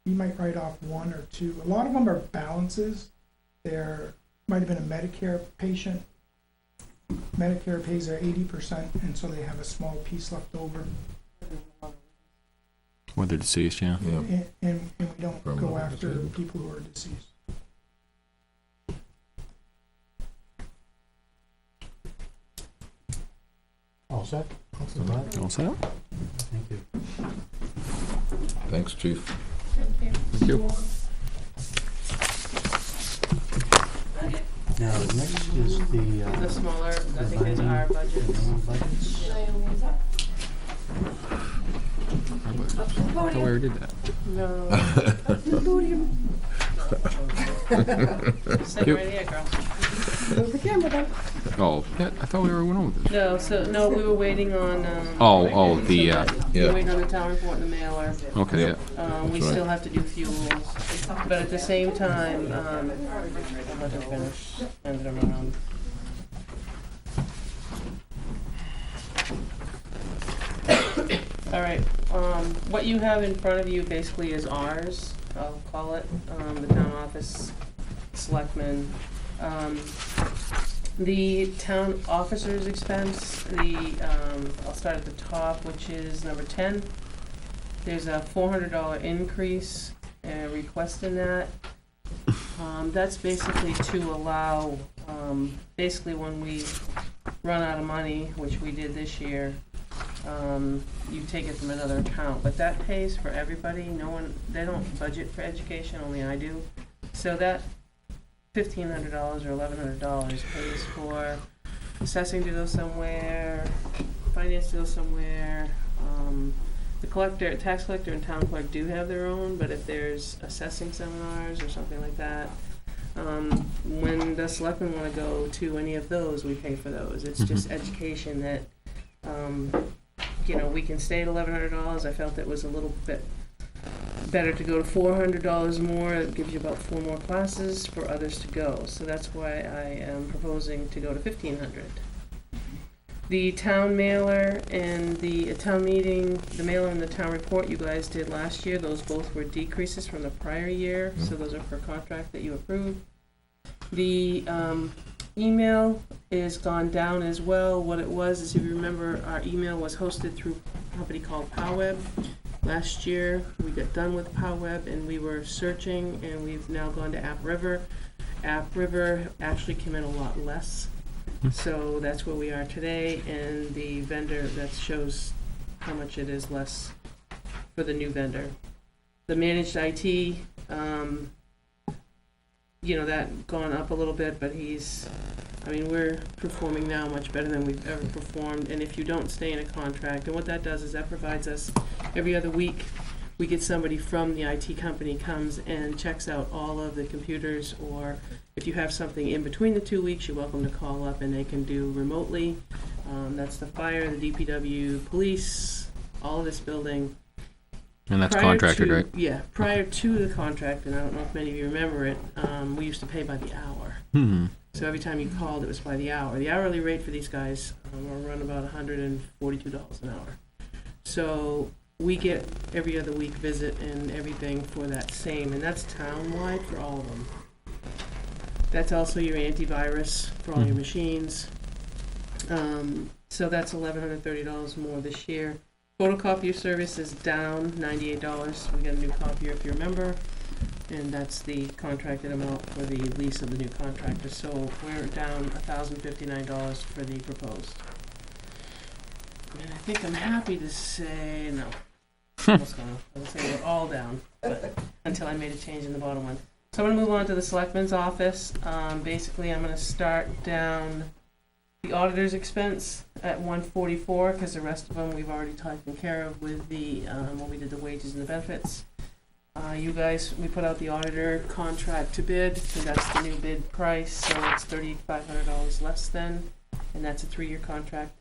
C: You might write off 1 or 2. A lot of them are balances. There might have been a Medicare patient. Medicare pays their 80%, and so they have a small piece left over.
F: When they're deceased, yeah.
B: Yeah.
C: And we don't go
B: Permanently
C: after
B: disabled.
C: people who are deceased.
A: All set?
F: All set?
A: Thank you.
B: Thanks, Chief.
F: Thank you.
A: Now, next is
D: The
A: the
D: smaller, I think, is our budget.
A: budgets.
F: I thought we already did that.
D: No. Sit right here, girl.
F: Oh, yeah, I thought we already went over this.
D: No, we were waiting on,
F: The,
B: Yeah.
D: we're waiting on the town report and the mailer.
F: okay, yeah.
D: We
B: That's
D: still
B: right.
D: have to do fuels, but at the same time, I'll let her finish, hand it around. All right, what you have in front of you basically is ours, I'll call it, the town office, selectmen. The town officer's expense, I'll start at the top, which is number 10. There's a $400 increase, request in that. That's basically to allow, basically when we run out of money, which we did this year, you take it from another account, but that pays for everybody. They don't budget for education, only I do. So that $1,500 or $1,100 pays for assessing to go somewhere, finance to go somewhere. The collector, tax collector and town clerk do have their own, but if there's assessing seminars or something like that, when the selectmen wanna go to any of those, we pay for those. It's just education that, we can stay at $1,100. I felt it was a little bit better to go to $400 more. It gives you about 4 more classes for others to go. So that's why I am proposing to go to $1,500. The town mailer and the town meeting, the mailer and the town report you guys did last year, those both were decreases from the prior year, so those are per contract that you approved. The email is gone down as well. What it was is, if you remember, our email was hosted through a company called PowerWeb. Last year, we got done with PowerWeb and we were searching, and we've now gone to AppRiver. AppRiver actually came in a lot less. So that's where we are today, and the vendor, that shows how much it is less for the new vendor. The managed IT, that gone up a little bit, but we're performing now much better than we've ever performed. And if you don't stay in a contract, and what that does is that provides us, every other week, we get somebody from the IT company comes and checks out all of the computers, or if you have something in between the 2 weeks, you're welcome to call up and they can do remotely. That's the fire, the DPW, police, all of this building.
F: And that's
D: Prior
F: contracted,
D: to-
F: right?
D: Yeah, prior to the contract, and I don't know if many of you remember it, we used to pay by the hour. So every time you called, it was by the hour. The hourly rate for these guys will run about $142 an hour. So we get every other week visit and everything for that same, and that's town-wide for all of them. That's also your antivirus for all your machines. So that's $1,130 more this year. Photocopier service is down $98. We got a new copier, if you remember, and that's the contracted amount for the lease of the new contractor. So we're down $1,059 for the proposed. And I think I'm happy to say, no, almost gone. I was saying we're all down, but until I made a change in the bottom one. So I'm gonna move on to the selectman's office. Basically, I'm gonna start down the auditor's expense at 144, because the rest of them we've already taken care of with the, when we did the wages and the benefits. You guys, we put out the auditor contract to bid, so that's the new bid price, so it's $3,500 less than, and that's a 3-year contract.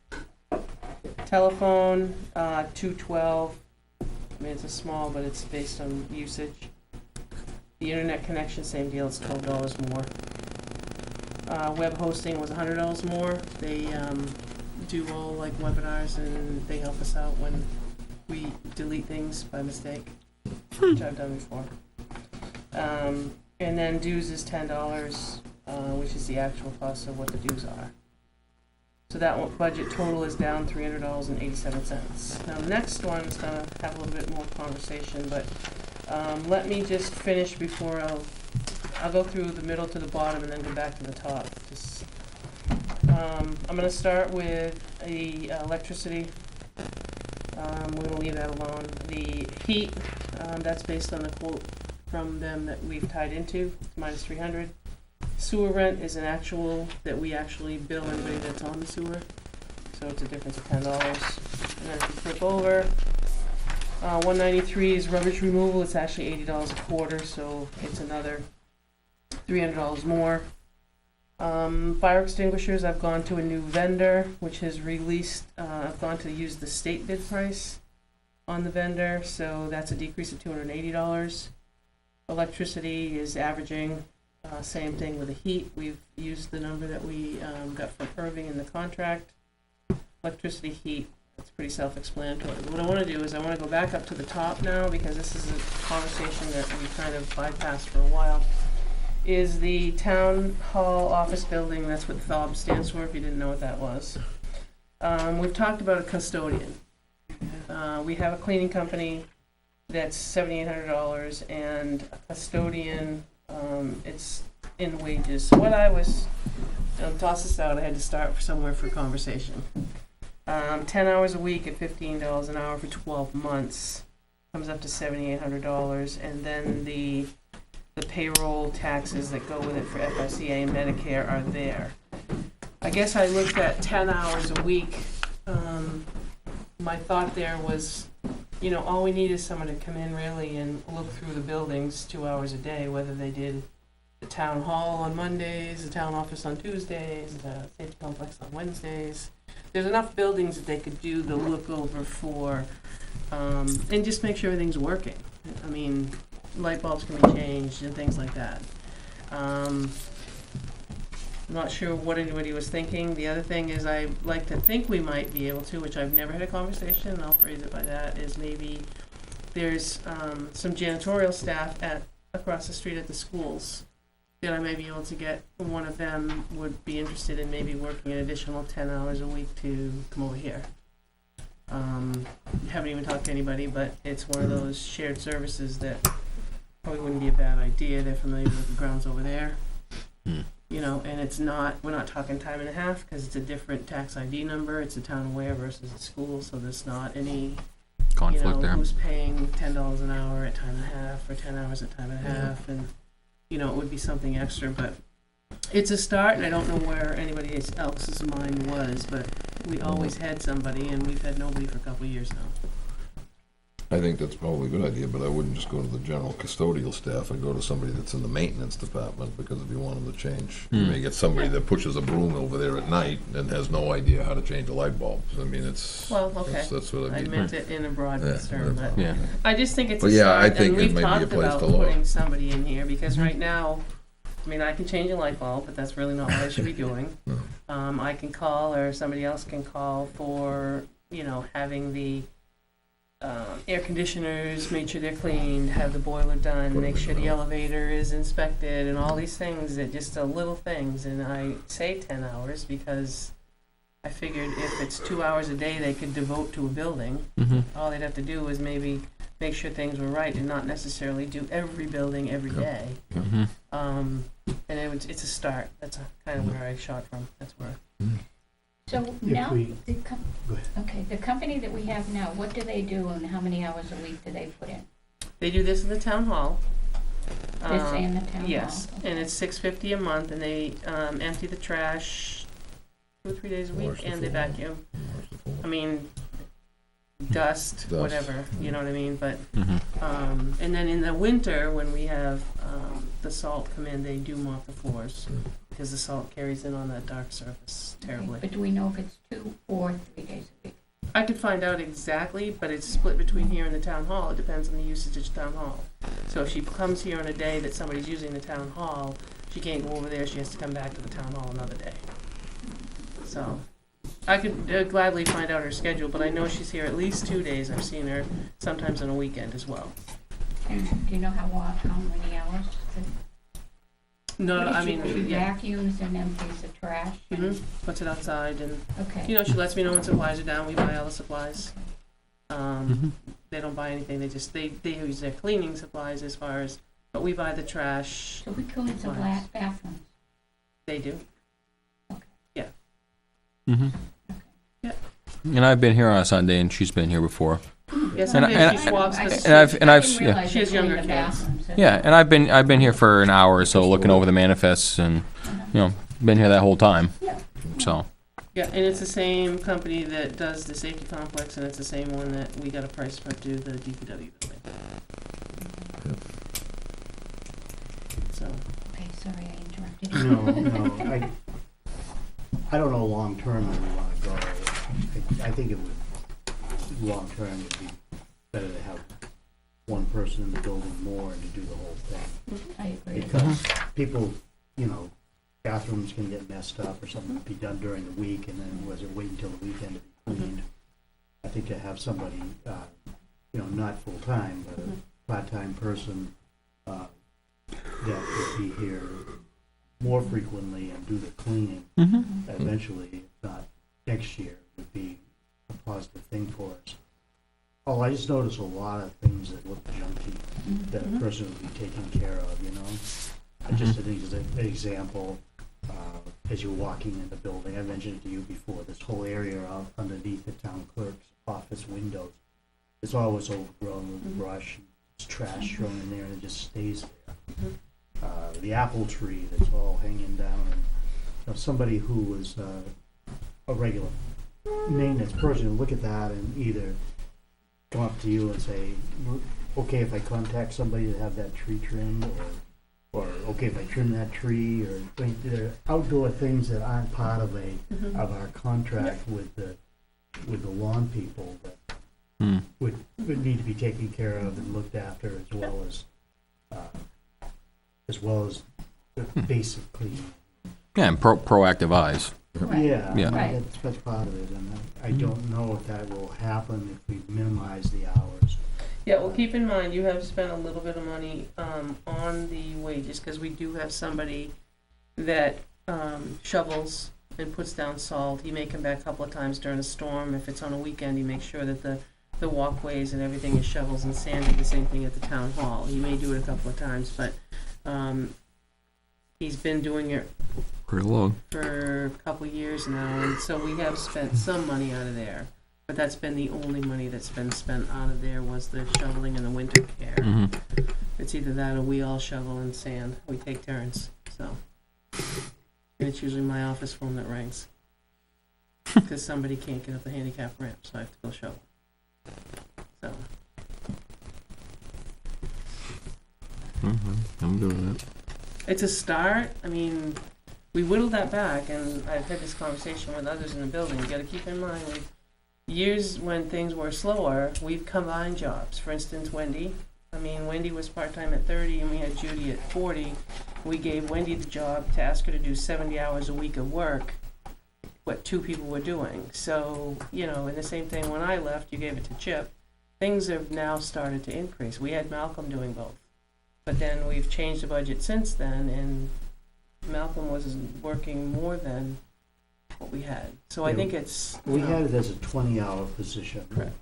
D: Telephone, 212. It's a small, but it's based on usage. The internet connection, same deal, it's $12 more. Web hosting was $100 more. They do all like webinars, and they help us out when we delete things by mistake, which I've done before. And then dues is $10, which is the actual cost of what the dues are. So that one, budget total is down $300.87. Now the next one is gonna have a little bit more conversation, but let me just finish before I'll go through the middle to the bottom and then go back to the top. I'm gonna start with the electricity. We're gonna leave that alone. The heat, that's based on the quote from them that we've tied into, minus 300. Sewer rent is an actual that we actually bill everybody that's on the sewer, so it's a difference of $10. And then if you flip over, 193 is rubbish removal. It's actually $80 a quarter, so it's another $300 more. Fire extinguishers, I've gone to a new vendor, which has released, I've gone to use the state bid price on the vendor, so that's a decrease of $280. Electricity is averaging, same thing with the heat. We've used the number that we got from Irving in the contract. Electricity, heat, it's pretty self-explanatory. What I want to do is I want to go back up to the top now, because this is a conversation that we kind of bypassed for a while. Is the town hall office building, that's what THOB stands for, if you didn't know what that was. We've talked about a custodian. We have a cleaning company that's $7,800, and a custodian, it's in wages. So what I was, toss this out, I had to start somewhere for conversation. 10 hours a week at $15 an hour for 12 months comes up to $7,800, and then the payroll taxes that go with it for FICA and Medicare are there. I I guess I looked at 10 hours a week. My thought there was, you know, all we need is someone to come in really and look through the buildings 2 hours a day, whether they did the town hall on Mondays, the town office on Tuesdays, the safety complex on Wednesdays. There's enough buildings that they could do the look over for, and just make sure everything's working. I mean, light bulbs can be changed and things like that. I'm not sure what anybody was thinking. The other thing is I like to think we might be able to, which I've never had a conversation, and I'll phrase it by that, is maybe there's some janitorial staff across the street at the schools that I may be able to get. One of them would be interested in maybe working an additional 10 hours a week to come over here. Haven't even talked to anybody, but it's one of those shared services that probably wouldn't be a bad idea. They're familiar with the grounds over there. You know, and it's not, we're not talking time and a half because it's a different tax ID number. It's a town of Weare versus a school, so there's not any,
F: Conflict there.
D: who's paying $10 an hour at time and a half or 10 hours at time and a half, and, you know, it would be something extra, but it's a start, and I don't know where anybody else's mind was, but we always had somebody, and we've had nobody for a couple of years now.
B: I think that's probably a good idea, but I wouldn't just go to the general custodial staff. I'd go to somebody that's in the maintenance department, because if you want them to change, you may get somebody that pushes a broom over there at night and has no idea how to change a light bulb. I mean, it's,
D: Well, okay.
B: that's what I
D: I
B: mean.
D: meant it in a broad
B: Yeah,
D: concern,
B: that's
D: but
F: Yeah.
D: I just think it's
B: But
D: a
B: yeah, I
D: start,
B: think
D: and
B: it
D: we've
B: might be a
D: talked
B: place
D: about
B: to look.
D: putting somebody in here, because right now, I mean, I can change a light bulb, but that's really not what I should be doing.
B: No.
D: I can call, or somebody else can call for, you know, having the air conditioners, make sure they're cleaned, have the boiler done, make sure the elevator is inspected, and all these things that just are little things. And I say 10 hours because I figured if it's 2 hours a day they could devote to a building, all they'd have to do is maybe make sure things were right and not necessarily do every building every day. And it's a start. That's kind of where I shot from. That's where.
I: So now,
A: we-
I: the
A: Go ahead.
I: okay, the company that we have now, what do they do and how many hours a week do they put in?
D: They do this in the town hall.
I: This and the town hall?
D: Yes, and it's $6.50 a month, and they empty the trash 2 or 3 days a week, and they vacuum. I mean, dust, whatever, you know what I mean? But and then in the winter, when we have the salt come in, they do mop the floors because the salt carries in on that dark surface terribly.
I: Okay, but do we know if it's 2 or 3 days a week?
D: I could find out exactly, but it's split between here and the town hall. It depends on the usage of the town hall. So if she comes here on a day that somebody's using the town hall, she can't go over there. She has to come back to the town hall another day. So I could gladly find out her schedule, but I know she's here at least 2 days. I've seen her sometimes on a weekend as well.
I: And do you know how many hours?
D: No, I mean,
I: She
D: yeah.
I: vacuums and empties the trash?
D: Puts it outside, and
I: Okay.
D: you know, she lets me know when supplies are down. We buy all the supplies. They don't buy anything. They use their cleaning supplies as far as, but we buy the trash.
I: So we clean the
D: supplies.
I: bathrooms?
D: They do.
F: And I've been here on a Sunday, and she's been here before.
D: Yes,
F: And-
D: sometimes she swaps the. She has younger kids.
F: Yeah, and I've been here for an hour or so, looking over the manifests, and you know, been here that whole time. So.
D: Yeah, and it's the same company that does the safety complex, and it's the same one that we got a price for to do the DPW building. So.
I: Okay, sorry, I interrupted you.
A: No, I don't know long-term where we want to go. I think it would, long-term, would be better to have one person in the building more and to do the whole thing.
I: I agree.
A: Because people, you know, bathrooms can get messed up or something to be done during the week, and then was it wait until the weekend to be cleaned? I think to have somebody, you know, not full-time, but a part-time person that could be here more frequently and do the cleaning eventually, if not next year, would be a positive thing for us. Oh, I just noticed a lot of things that look junky that a person would be taking care of, you know? Just an example, as you're walking in the building, I mentioned it to you before, this whole area out underneath the town clerk's office windows, it's always overgrown with brush, it's trash thrown in there, and it just stays there. The apple tree that's all hanging down, and of somebody who was a regular maintenance person, look at that and either come up to you and say, okay, if I contact somebody to have that tree trimmed, or okay, if I trim that tree, or there are outdoor things that aren't part of of our contract with the lawn people that would need to be taken care of and looked after, as well as the basic cleaning.
F: Yeah, and proactive eyes.
I: Right.
A: Yeah,
F: Yeah.
I: Right.
A: that's part of it, and I don't know if that will happen if we minimize the hours.
D: Yeah, well, keep in mind, you have spent a little bit of money, on the wages, cause we do have somebody that, shovels and puts down salt. He may come back a couple of times during a storm. If it's on a weekend, he makes sure that the walkways and everything is shovels and sanded. The same thing at the town hall. He may do it a couple of times, but, he's been doing it
F: Pretty long.
D: for a couple of years now, and so we have spent some money out of there. But that's been the only money that's been spent out of there was the shoveling and the winter care.
F: Mm-hmm.
D: It's either that or we all shovel and sand. We take turns, so. And it's usually my office phone that rings. Because somebody can't get up the handicap ramp, so I have to go shovel. So,
F: I'm doing that.
D: it's a start. I mean, we whittled that back, and I've had this conversation with others in the building. You gotta keep in mind, years when things were slower, we've combined jobs. For instance, Wendy. I mean, Wendy was part-time at 30 and we had Judy at 40. We gave Wendy the job to ask her to do 70 hours a week of work, what two people were doing. So, and the same thing when I left, you gave it to Chip. Things have now started to increase. We had Malcolm doing both. But then we've changed the budget since then, and Malcolm was working more than what we had. So I think it's...
A: We had it as a 20-hour position.
D: Correct.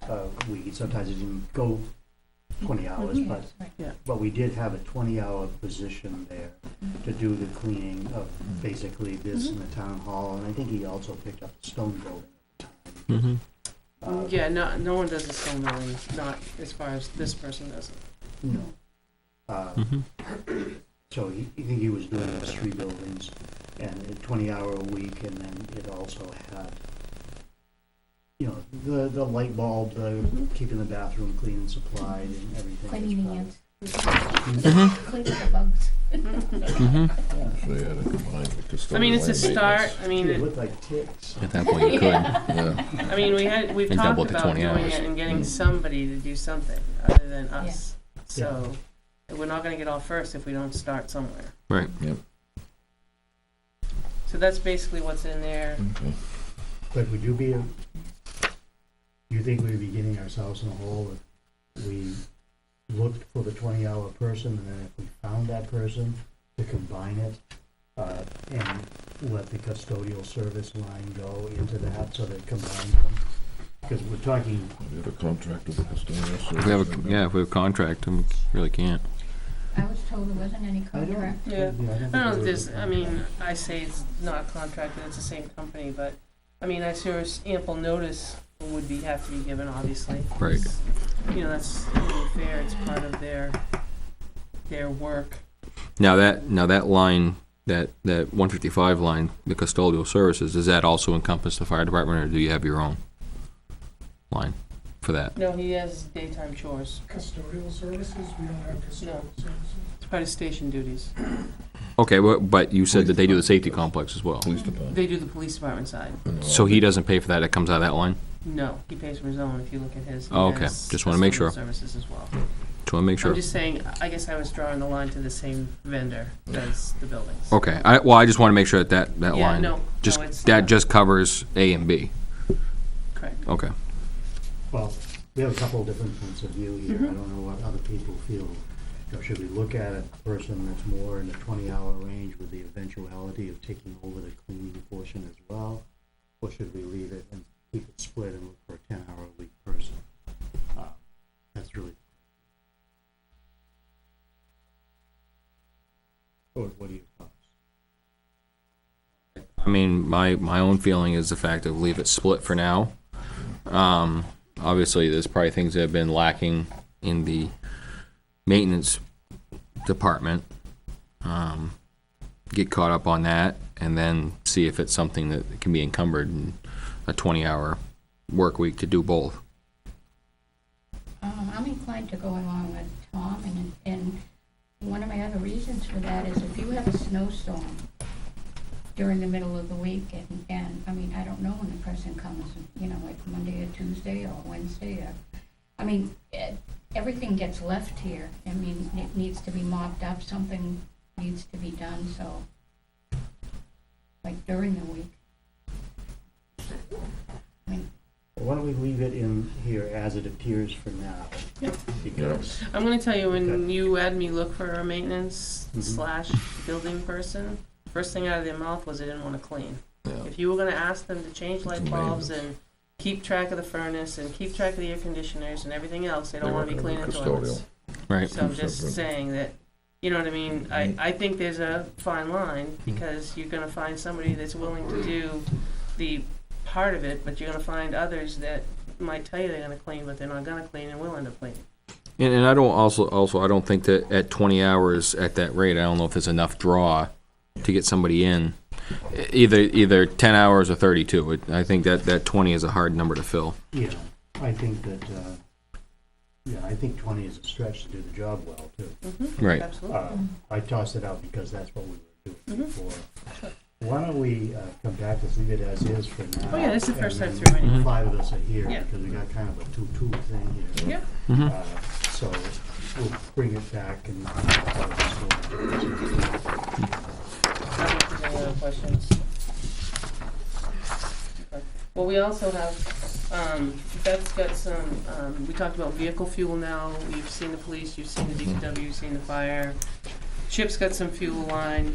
A: Sometimes it didn't go 20 hours, but
D: Yeah.
A: but we did have a 20-hour position there to do the cleaning of basically this in the town hall, and I think he also picked up the stone building at the time.
F: Mm-hmm.
D: Yeah, no one does the stone building, not as far as this person does it.
A: No. So I think he was doing those 3 buildings, and a 20-hour a week, and then it also had, the light bulb, keeping the bathroom clean and supplied and everything.
I: Cleaning the
A: as
I: ants.
F: Mm-hmm.
I: Cleaning the bugs.
F: Mm-hmm.
B: So you had to combine with custodial
D: I mean, it's a
B: and
D: start.
B: maintenance.
D: I mean,
A: It looked like ticks.
F: At that point, you could.
B: Yeah.
D: I mean, we've
F: And
D: talked
F: double it to
D: about
F: 20
D: doing
F: hours.
D: it and getting somebody to do something other than us. So we're not gonna get off first if we don't start somewhere.
F: Right.
B: Yep.
D: So that's basically what's in there.
B: Okay.
A: But would you think we'd be getting ourselves in a hole if we looked for the 20-hour person, and then if we found that person, to combine it, and let the custodial service line go into that, so that it combines them? Because we're talking,
B: We have a contract with the custodial service.
F: If we have if we have a contract, then we really can't.
I: I was told there wasn't any
A: I don't.
I: contract.
D: Yeah.
A: I don't
D: I
A: think
D: don't know if
A: there
D: there's,
A: was a
D: I mean, I say it's not contracted, it's the same company, but, I mean, I sure as ample notice would have to be given, obviously.
F: Right.
D: That's only fair, it's part of their work.
F: Now that line, that 155 line, the custodial services, does that also encompass the fire department, or do you have your own line for that?
D: No, he has daytime chores,
C: Custodial services, we don't have custodial services.
D: it's part of station duties.
F: Okay, but you said that they do the safety complex as well.
B: Police department.
D: They do the police department side.
F: So he doesn't pay for that, it comes out of that line?
D: No, he pays for his own, if you look at his. He
F: Oh, okay.
D: has
F: Just wanna make sure.
D: custodial services as well.
F: Just want to make sure.
D: I'm just saying, I guess I was drawing the line to the same vendor as the buildings.
F: Okay, I just want to make sure that
D: Yeah,
F: line,
D: no,
F: just,
D: it's
F: that
D: not.
F: just covers A and B.
D: Correct.
F: Okay.
A: Well, we have a couple of different points of view here. I don't know what other people feel. Should we look at a person that's more in the 20-hour range with the eventuality of taking over the cleaning portion as well? Or should we leave it and keep it split and look for a 10-hour-a-week person? That's really... What do you thoughts?
F: I mean, my own feeling is the fact of leave it split for now. Obviously, there's probably things that have been lacking in the maintenance department. get caught up on that, and then see if it's something that can be encumbered in a 20-hour work week to do both.
I: I'm inclined to go along with Tom, and one of my other reasons for that is if you have a snowstorm during the middle of the week, and I mean, I don't know when the person comes, you know, like Monday or Tuesday or Wednesday, or, I mean, everything gets left here. I mean, it needs to be mopped up, something needs to be done, so, like during the week. I mean,
A: Why don't we leave it in here as it appears for now?
D: Yep.
A: Because,
D: I'm gonna tell you, when
A: Okay.
D: you had me look for a maintenance
A: Mhm.
D: / building person, first thing out of their mouth was they didn't wanna clean.
B: Yeah.
D: If you were gonna ask them to change light
B: It's
D: bulbs
B: maintenance.
D: and keep track of the furnace and keep track of the air conditioners and everything else, they don't
B: They
D: wanna be
B: want
D: cleaning
B: custodial.
D: toilets.
F: Right.
D: So I'm just
B: Separate.
D: saying that, you know what I mean? I think there's a fine line, because you're gonna find somebody that's willing to do the part of it, but you're gonna find others that might tell you they're gonna clean, but they're not gonna clean and will end up cleaning.
F: And I don't also I don't think that at 20 hours at that rate, I don't know if there's enough draw to get somebody in. Either 10 hours or 32. I think that 20 is a hard number to fill.
A: yeah, I think that, I think 20 is a stretch to do the job well, too.
F: Right.
D: Absolutely.
A: I tossed it out because that's what we were doing
D: Mhm.
A: before. Why don't we come back, let's leave it as is for now.
D: Oh, yeah, this is the first
A: and
D: time
A: then
D: through anyway.
A: 5 of us are here,
D: Yeah.
A: because we got kind of a two-two thing here.
D: Yep.
F: Mhm.
A: So we'll bring it back and.
D: I don't think any other questions. Okay. Well, we also have, Beth's got some, we talked about vehicle fuel now. You've seen the police, you've seen the DPW, you've seen the fire. Chip's got some fuel line,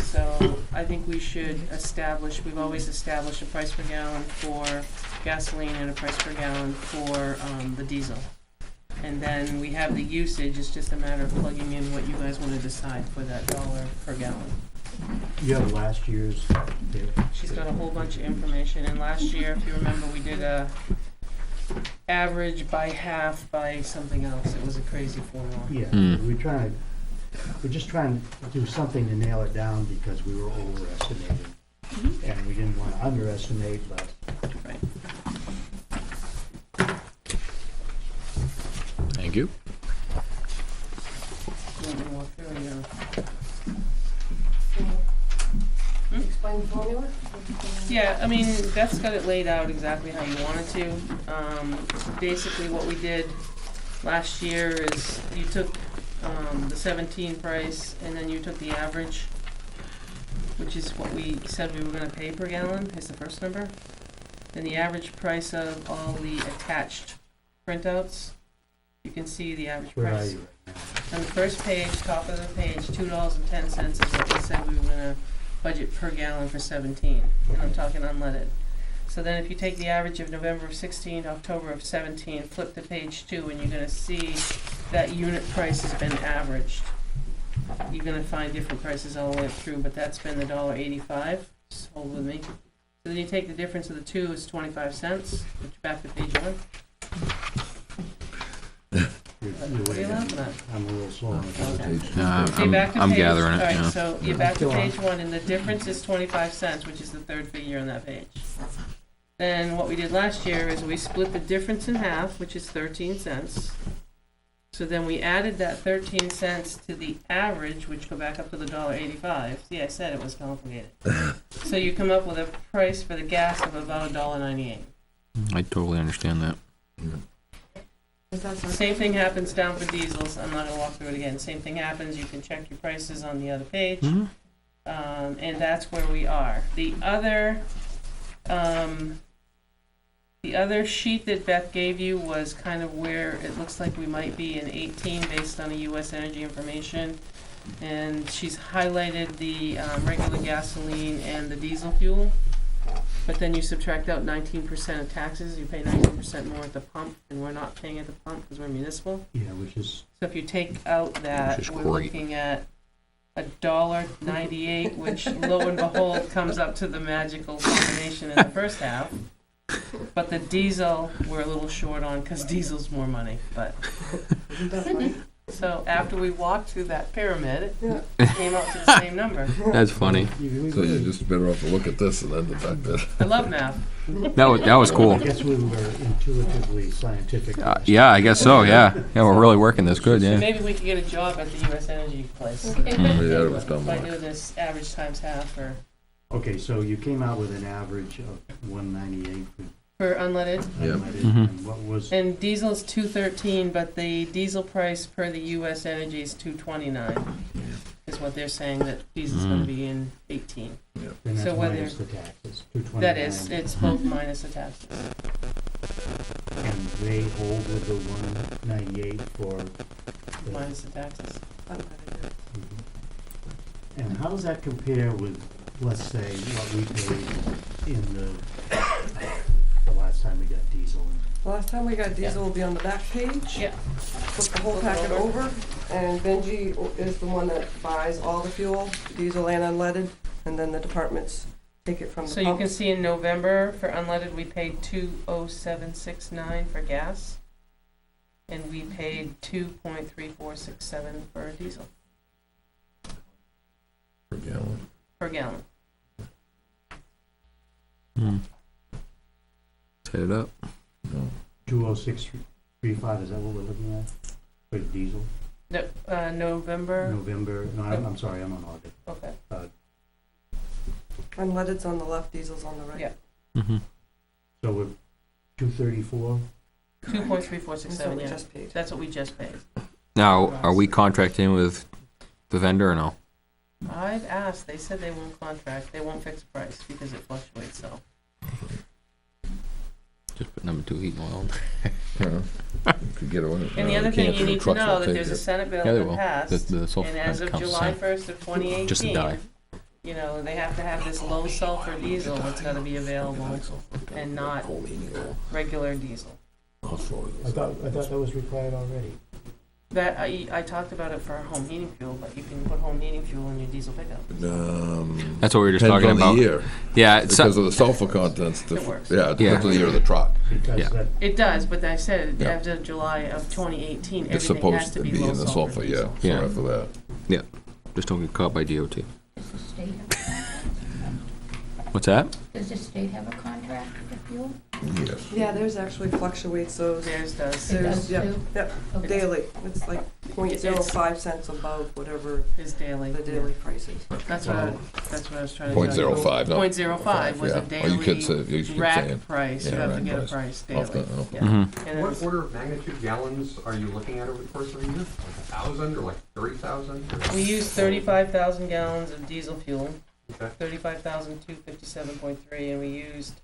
D: so I think we should we've always established a price per gallon for gasoline and a price per gallon for, the diesel. And then we have the usage, it's just a matter of plugging in what you guys wanna decide for that dollar per gallon.
A: You have last year's there.
D: She's got a whole bunch of information, and last year, if you remember, we did a average by half by something else. It was a crazy formula.
A: Yeah,
F: Hmm.
A: we're just trying to do something to nail it down because we were overestimating. And we didn't want to underestimate, but
D: Right.
F: Thank you.
D: You want me to walk through it, or-
H: Explain the formula?
D: Yeah, I mean, Beth's got it laid out exactly how you want it to. Basically, what we did last year is you took the 17 price, and then you took the average, which is what we said we were gonna pay per gallon, is the first number. Then the average price of all the attached printouts, you can see the average
A: where are
D: price.
A: you right now?
D: On the first page, top of the page, $2.10 is what we said we were gonna budget per gallon for 17, and I'm talking unleaded. So then if you take the average of November of 16, October of 17, flip to page 2, and you're gonna see that unit price has been averaged. You're gonna find different prices all the way through, but that's been the $1.85, just hold with me. So then you take the difference of the two, is 25 cents, which back to page 1.
A: You're
D: What are
A: way
D: you
A: down.
D: laughing at?
A: I'm a little slow on the
D: Okay.
A: page.
D: So you're back to
F: I'm
D: page-
F: gathering it.
D: All right,
F: Yeah.
D: so you're back to
A: Go on.
D: page 1, and the difference is 25 cents, which is the third figure on that page. Then what we did last year is we split the difference in half, which is 13 cents. So then we added that 13 cents to the average, which go back up to the $1.85. See, I said it was complicated. So you come up with a price for the gas of about $1.98.
F: I totally understand that.
D: Same thing happens down for diesels. I'm not gonna walk through it again. Same thing happens. You can check your prices on the other page.
F: Mhm.
D: And that's where we are. The other sheet that Beth gave you was kind of where it looks like we might be in 18 based on the US Energy information. And she's highlighted the regular gasoline and the diesel fuel. But then you subtract out 19% of taxes. You pay 19% more at the pump, and we're not paying at the pump because we're municipal.
A: Yeah, which is,
D: So if you take out that,
F: Which is
D: we're
F: great.
D: looking at $1.98, which lo and behold comes up to the magical combination in the first half. But the diesel, we're a little short on because diesel's more money, but
H: Isn't that funny?
D: So after we walked through that pyramid,
H: Yeah.
D: it came out to the same number.
F: That's funny.
A: We
B: So you're
A: really-
B: just better off to look at this and then deduct it.
D: I love math.
F: That was cool.
A: I guess we were intuitively scientific. last
F: Yeah, I guess so, yeah. Yeah, we're really working this good,
D: So
F: yeah.
D: maybe we could get a job at the US Energy place.
I: Okay.
B: Yeah, it was done
D: By
B: well.
D: doing this average times half or
A: Okay, so you came out with an average of 198
D: for unleaded.
A: for
B: Yeah.
A: unleaded,
F: Mhm.
A: and what was,
D: And diesel is 213, but the diesel price per the US Energy is 229. Is what they're saying that diesel's gonna be in 18.
A: and
D: so
A: that's
D: whether-
A: minus the taxes, 229.
D: That is, it's both minus the taxes.
A: And they hold with the 198 for, the-
D: Minus the taxes.
A: and how does that compare with, let's say, what we paid in the last time we got diesel?
H: Last time we got diesel will be on the back page.
D: Yeah.
H: Flip the whole packet over, and Benji is the one that buys all the fuel, diesel and unleaded, and then the departments take it from the
D: So you
H: pump.
D: can see in November for unleaded, we paid 20769 for gas. And we paid 2.3467 for diesel
B: Per gallon.
D: per gallon.
F: Set it up.
A: 20635, is that what we're looking at for diesel?
D: No, November,
A: November, no, I'm sorry, I'm on August.
D: okay,
H: Unleaded's on the left, diesel's on the right.
D: Yeah.
F: Mm-hmm.
A: So we're 234?
D: 2.3467,
H: That's what we
D: yeah.
H: just paid.
D: That's what we just paid.
F: Now, are we contracting with the vendor or no?
D: I've asked, they said they won't contract, they won't fix the price because it fluctuates, so.
F: Just put number 2 heat and oil.
B: Yeah. Could get away.
D: And the other thing you need to know, that there's a Senate bill
F: Yeah, they
D: that
F: will.
D: passed,
F: The sulfur
D: and as of
F: counts the
D: July
F: same.
D: 1st of 2018,
F: Just a dye.
D: you know, they have to have this low sulfur diesel that's gonna be available and not regular diesel.
A: I thought that was required already.
D: That, I talked about it for home heating fuel, but you can put home heating fuel in your diesel pickup.
F: That's what we were just
B: Depends
F: talking
B: on
F: about.
B: the year,
F: Yeah, it's,
B: because of the sulfur contents.
D: It works.
B: Yeah, it depends on the year of the truck.
A: Because
F: Yeah.
A: that,
D: It does, but I said,
B: Yeah.
D: after July of 2018,
B: It's
D: everything has
B: supposed
D: to
B: to
D: be
B: be
D: low
B: in the sulfur, yeah,
D: diesel.
B: so
F: Yeah.
B: after that.
F: just don't get caught by DOT.
I: Does the state have a contract?
F: What's that?
I: Does the state have a contract with fuel?
B: Yes.
H: Yeah, theirs actually fluctuates those.
D: Theirs does,
I: It
H: There's,
I: does
H: yep,
I: too?
H: yep,
I: Okay.
H: daily. It's like 0.05 cents above whatever
D: is daily.
H: the daily price is.
D: That's what I was trying to.
B: Point
D: tell you.
B: 0.05, no.
D: 0.05 was a
B: Yeah. Oh, you could say-
D: daily
B: you keep
D: rack
B: saying.
D: price, you
B: Yeah,
D: have to
B: rack
D: get a
B: price.
D: price
B: Off
D: daily.
B: the- oh.
D: Yeah.
F: Mm-hmm.
D: And
G: What
D: it's,
G: order of magnitude gallons are you looking at over the course of a year? Like 1,000 or like 30,000?
D: we use 35,000 gallons of diesel fuel,
G: Okay.
D: 35,257.3, and we used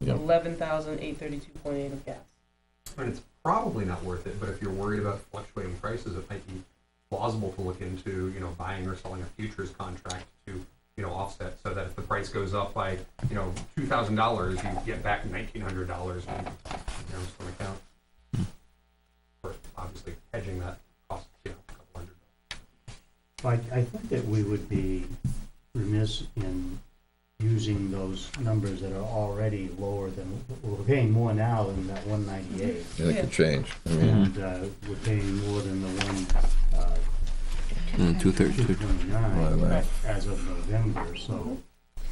B: Yeah.
D: 11,832.8 of gas.
G: And it's probably not worth it, but if you're worried about fluctuating prices, it might be plausible to look into, you know, buying or selling a futures contract to, you know, offset, so that if the price goes up by, you know, $2,000, you get back $1,900 from, you know, some account. Or obviously hedging that cost, you know, a couple hundred.
A: I think that we would be remiss in using those numbers that are already lower than, we're paying more now than that 198.
B: Yeah, it could change. I mean,
A: And we're paying more than the
F: 230.
A: 229
B: Right.
A: as of November, so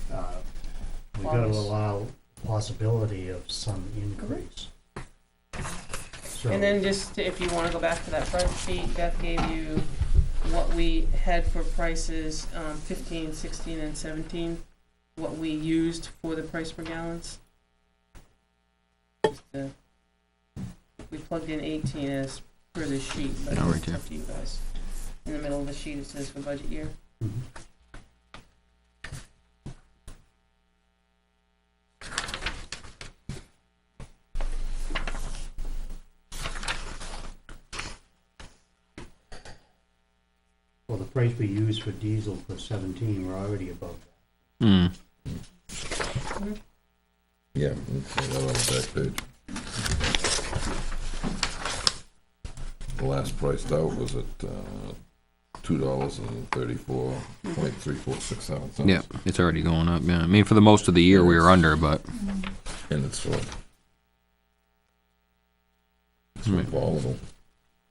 A: we've got to allow possibility of some increase. So,
D: And then just, if you wanna go back to that front sheet, Beth gave you what we had for prices, 15, 16, and 17, what we used for the price per gallons. Just, we plugged in 18 as per the sheet, but
F: Oh, right
D: it's
F: there.
D: up to you guys. In the middle of the sheet, it says for budget year.
A: mhm. Well, the price we used for diesel for 17, we're already above that.
F: Mm.
B: yeah, it's on the back page. The last priced out was at $2.34.3467.
F: Yeah, it's already going up, yeah. I mean, for the most of the year, we were under, but
B: And it's
F: Right.
B: volatile.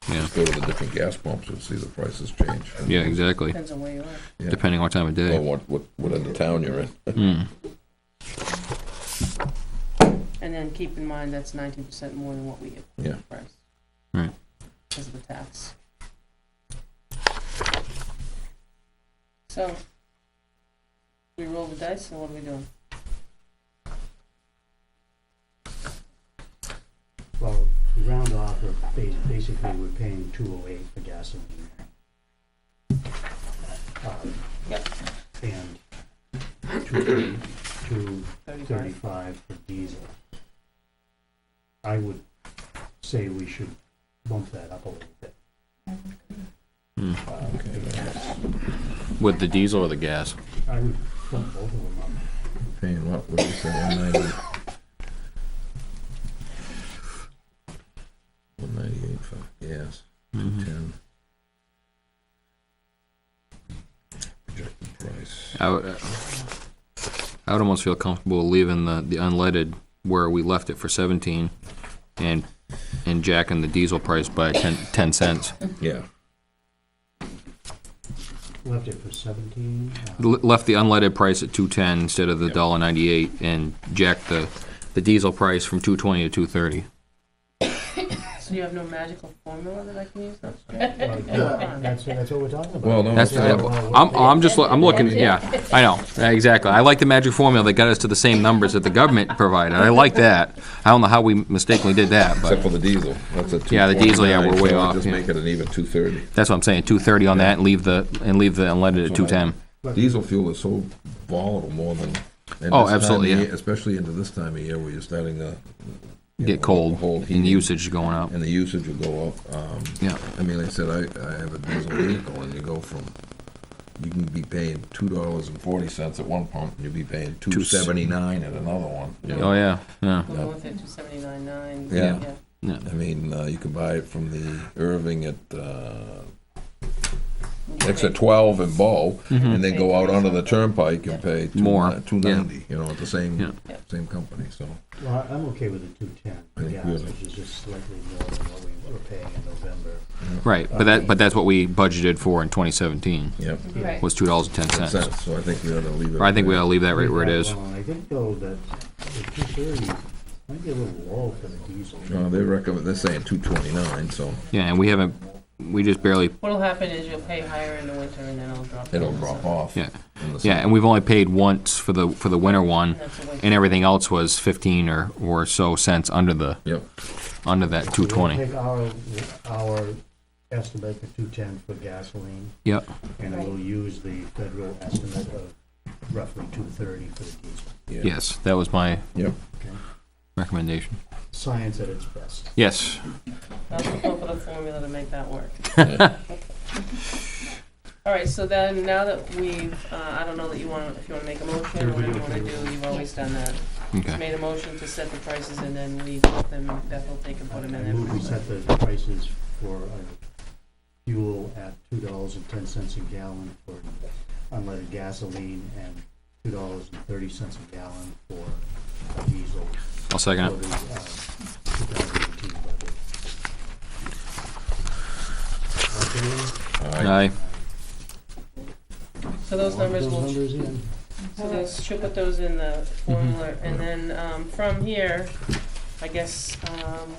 F: Yeah,
B: Just go to the different gas pumps and see the prices change.
F: yeah, exactly,
D: Depends on where you are.
B: Yeah.
F: depending on what time of
B: Or
F: day.
B: what end of town you're in.
F: Mm.
D: And then keep in mind, that's 19% more than what we get for the
B: Yeah.
D: price.
F: Right.
D: Because of the tax. So, we roll the dice, and what are we doing?
A: Well, to round off, basically, we're paying $2.08 for gasoline.
D: Yep.
A: And $2.35 for diesel. I would say we should bump that up a little bit.
F: Mm.
A: Because
F: With the diesel or the gas?
A: I would bump both of them up.
B: Paying what did you say, 190? 198 for gas,
F: Mhm.
B: 210. Projected price.
F: I would almost feel comfortable leaving the unleaded where we left it for 17 and jacking the diesel price by 10 cents.
B: Yeah,
A: Left it for 17.
F: Left the unleaded price at 210 instead of the
B: Yep.
F: $1.98 and jacked the diesel price from 220 to 230.
D: So you have no magical formula that I can use?
A: That's what we're talking about.
B: Well, no,
F: That's I'm looking, yeah, I know, exactly. I like the magic formula that got us to the same numbers that the government provided. I like that. I don't know how we mistakenly did that,
B: except for
F: but
B: the diesel. That's a
F: Yeah, the diesel, yeah, we're
B: 229,
F: way
B: so
F: off,
B: Just
F: yeah.
B: make it an even 230.
F: that's what I'm saying, 230 on that and leave the unleaded at 210.
B: Diesel fuel is so volatile more than. and
F: Oh,
B: this time of
F: absolutely, yeah.
B: year- Especially into this time of year where you're starting to.
F: Get cold
B: Hold
F: and
B: heating.
F: the usage going up.
B: And the usage will go up.
F: Yeah.
B: I mean, like I said, I have a diesel vehicle, and you go from, you can be paying $2.40 at one pump, and you'll be paying $2.79 at another one. you know.
F: Oh, yeah, yeah.
D: We'll go with it, 279.9.
B: Yeah.
F: Yeah.
B: I mean, you can buy it from the Irving at, exit 12 in Bow, and then go out onto the turnpike and pay
F: More,
B: $2.90, you know, at the same,
F: Yeah.
B: same company, so.
A: Well, I'm okay with the 210
B: I
A: for
B: think
A: gas,
B: we-
A: which is just slightly more than what we were paying in November.
F: Right, but that's what we budgeted for in 2017,
B: Yep.
I: Right.
F: was $2.10.
B: So I think we ought to leave it.
F: I think we ought to leave that right
A: Leave
F: where it
A: that
F: is.
A: alone. I think, though, that the 230 might be a little low for the diesel.
B: They recommend, they're saying 229, so
F: Yeah, and we just barely,
D: What'll happen is you'll pay higher in the winter and then it'll drop.
B: it'll
D: down,
B: drop
D: so
B: off.
F: yeah,
B: in the
F: yeah,
B: summer.
F: and we've only paid once for the winter one,
D: that's a waste.
F: and everything else was 15 or so cents under
B: Yep,
F: that
A: So
F: 220.
A: we'll take our estimate for 210 for gasoline,
F: Yep,
A: and we'll use the federal estimate of roughly 230 for the diesel.
B: yeah.
F: yes, that was my
B: Yep,
A: Okay?
F: recommendation.
A: Science at its best.
F: Yes,
D: I'll come up with a formula to make that work. All right, so then, now that we've, I don't know that you want, if you want to make a motion, or whatever you want to do, you've always done that. Just
F: okay.
D: made a motion to set the prices, and then we put them, Beth will take and put them
A: I
D: in
A: move we
D: there.
A: set the prices for fuel at $2.10 a gallon for unleaded gasoline and $2.30 a gallon for diesel
F: I'll second
A: for
F: it.
A: the 2018 budget. Okay?
F: Aye.
D: So those numbers
A: Those
D: will,
A: numbers in.
D: so those, she'll put those in the formula, and then, from here, I guess,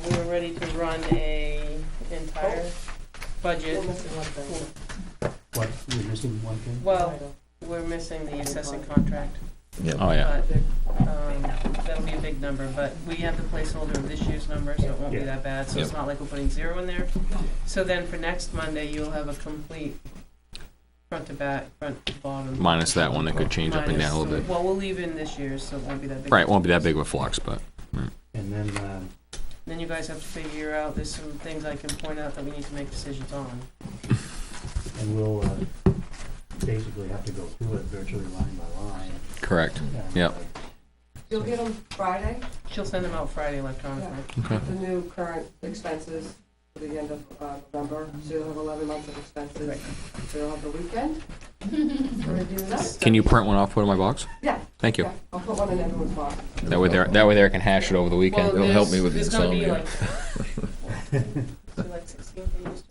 D: we were ready to run a entire budget.
A: What, we're missing one thing?
D: Well, we're missing the assessing contract,
B: yep.
F: Oh, yeah.
D: but, that'll be a big number, but we have the placeholder of this year's number, so it won't be
A: Yeah.
D: that bad, so it's not like we're putting 0 in there. So then for next Monday, you'll have a complete front to back, front to bottom.
F: Minus that one that could change up and down a little bit.
D: Well, we'll leave in this year's, so it won't be that big.
F: Right, won't be that big of a flux, but,
A: And then,
D: Then you guys have to figure out, there's some things I can point out that we need to make decisions on.
A: and we'll basically have to go through it virtually line by line.
F: correct.
A: And,
F: Yep.
H: You'll get them Friday,
D: She'll send them out Friday electronically.
F: Okay.
H: the new current expenses for the end of November, so you'll have 11 months of expenses. So you'll have the weekend to review that.
F: Can you print one off, put in my box?
H: Yeah.
F: Thank you.
H: Yeah, I'll put one in everyone's box.
F: That way there I can hash it over the weekend.
B: It'll help me with the
D: There's gonna be
B: insomnia.
D: like, is it like 16 pages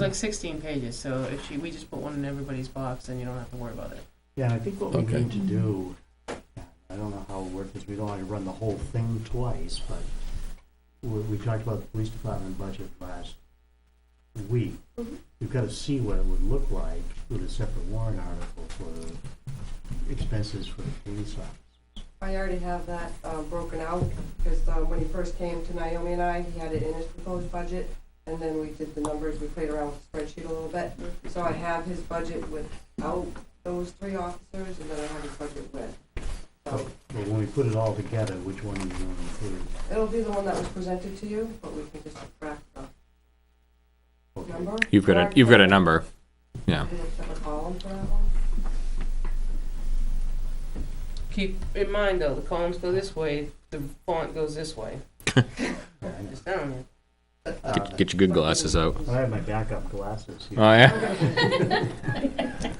D: like 16 pages, so if we just put one in everybody's box, then you don't have to worry about it.
A: Yeah, and I think what we
B: Okay.
A: need to do, I don't know how it works, is we don't want to run the whole thing twice, but we talked about the police department budget last week. We've got to see what it would look like with a separate warrant article for the expenses for the police officers.
H: I already have that broken out, because when he first came to Naomi and I, he had it in his proposed budget, and then we did the numbers, we played around with the spreadsheet a little bit. So I have his budget without those 3 officers, and then I have his budget with. So
A: But when we put it all together, which one do you want to include?
H: it'll be the one that was presented to you, but we can just subtract the
A: Okay.
H: number.
F: You've got a number, yeah.
H: Do a separate column for that one?
D: Keep in mind though, the columns go this way, the font goes this way. Just telling you.
F: Get your good glasses out.
A: I have my backup glasses here.
F: Oh, yeah?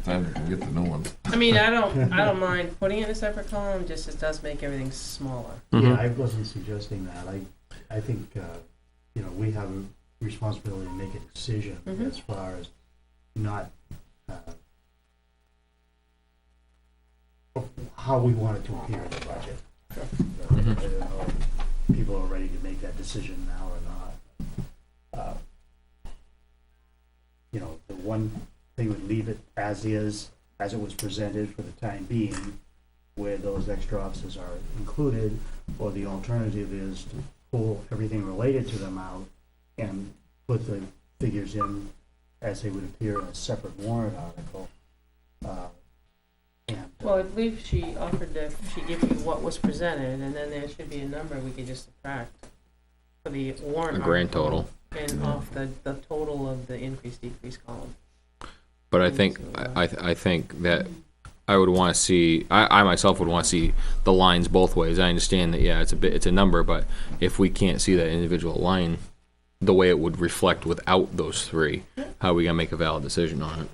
B: Time to get the new ones.
D: I mean, I don't mind putting it in a separate column, just it does make everything smaller.
A: Yeah, I wasn't suggesting that. I think, we have a responsibility to make a decision
D: Mhm.
A: as far as not, how we want it to appear in the budget. So, I don't know if people are ready to make that decision now or not. The one thing would leave it as is, as it was presented for the time being, where those extra officers are included, or the alternative is to pull everything related to them out and put the figures in as they would appear in a separate warrant article.
D: Well, I believe she gave you what was presented, and then there should be a number we could just subtract for the warrant
F: A grand
D: article
F: total.
D: and off the total of the increase-decrease column.
F: But I think, I think that I would want to see, I myself would want to see the lines both ways. I understand that, yeah, it's a number, but if we can't see that individual line the way it would reflect without those 3, how are we gonna make a valid decision on it?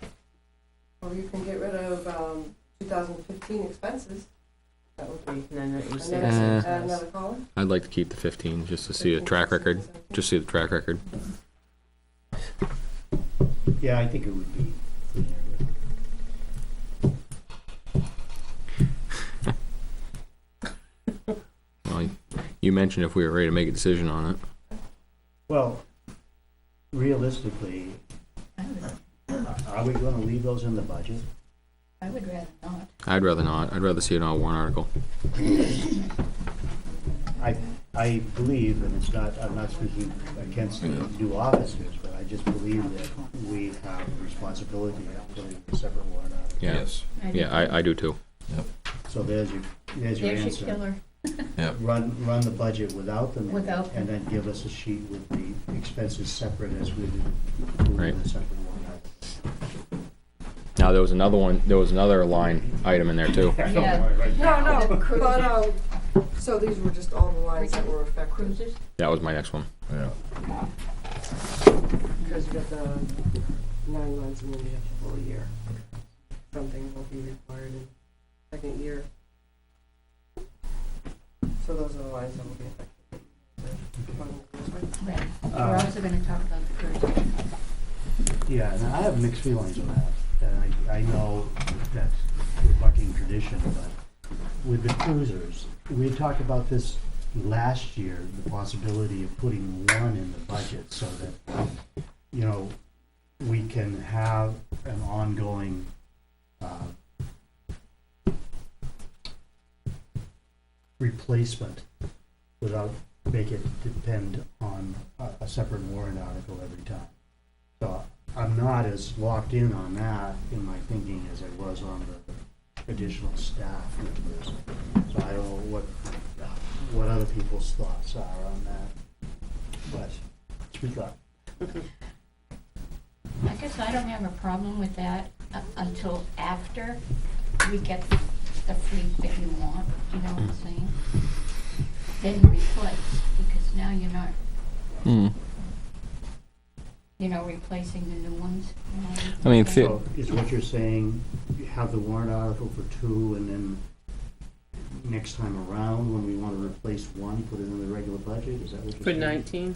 H: Or you can get rid of 2015 expenses. That would be,
D: And then it
H: and
D: was
H: then add another column.
F: I'd like to keep the 15, just to see a track record, just see the track record.
A: Yeah, I think it would be.
F: Well, you mentioned if we were ready to make a decision on it.
A: Well, realistically,
I: I would,
A: are we gonna leave those in the budget?
I: I would rather not.
F: I'd rather not. I'd rather see it on a warrant article.
A: I believe, and it's not, I'm not speaking against the new officers, but I just believe that we have a responsibility of putting a separate warrant article.
F: Yeah.
B: Yes.
F: Yeah, I do too.
A: So there's your
I: There's your
A: answer.
I: killer.
A: Run the budget without them,
I: Without
A: and then give us a sheet with the expenses separate as we do.
F: Right.
A: A separate warrant article.
F: Now, there was another line item in there too.
I: Yeah.
H: No,
I: The cruisers.
H: but, so these were just all the lines that were affected,
I: Cruisers?
F: That was my next one.
B: Yeah.
H: because you got the 9 months and then you have the full year. Something will be required in second year. So those are the lines that will be affected.
I: Right. We're also gonna talk about the cruisers.
A: Yeah, and I have mixed feelings on that, and I know that's we're bucking tradition, but with the cruisers, we talked about this last year, the possibility of putting one in the budget so that, we can have an ongoing, replacement without make it depend on a separate warrant article every time. So I'm not as locked in on that in my thinking as I was on the additional staff members. So I don't know what other people's thoughts are on that, but speak up.
I: I guess I don't have a problem with that until after we get the fleet that you want, you know what I'm saying? Then you replace, because now you're not, replacing the new ones.
F: I mean,
A: So is what you're saying, you have the warrant article for 2, and then next time around, when we want to replace one, put it in the regular budget? Is that what you're
D: For
A: saying?
D: 19?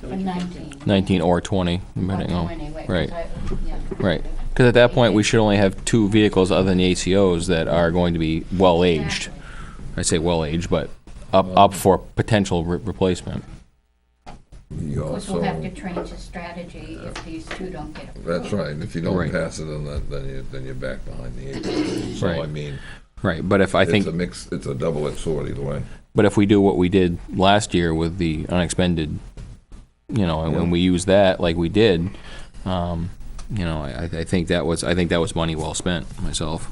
D: So
I: For
D: we can-
I: 19.
F: 19 or 20,
I: Or
F: depending on.
I: 20, right, 'cause
F: right.
I: yeah.
F: Right. Because at that point, we should only have 2 vehicles other than the ACOs that are going to be well-aged.
I: Exactly.
F: I say well-aged, but up for potential replacement.
K: You
I: Of course, we'll
K: also,
I: have to change the strategy if these two don't get approved.
K: that's right, if you don't
F: Right.
K: pass it, then you're back behind the eight ball. So, I
F: Right.
K: mean,
F: Right, but if I
K: it's
F: think,
K: a mix, it's a double-edged sword either way.
F: but if we do what we did last year with the unexpended, you know, and when we use that like we did, you know, I think that was money well spent myself.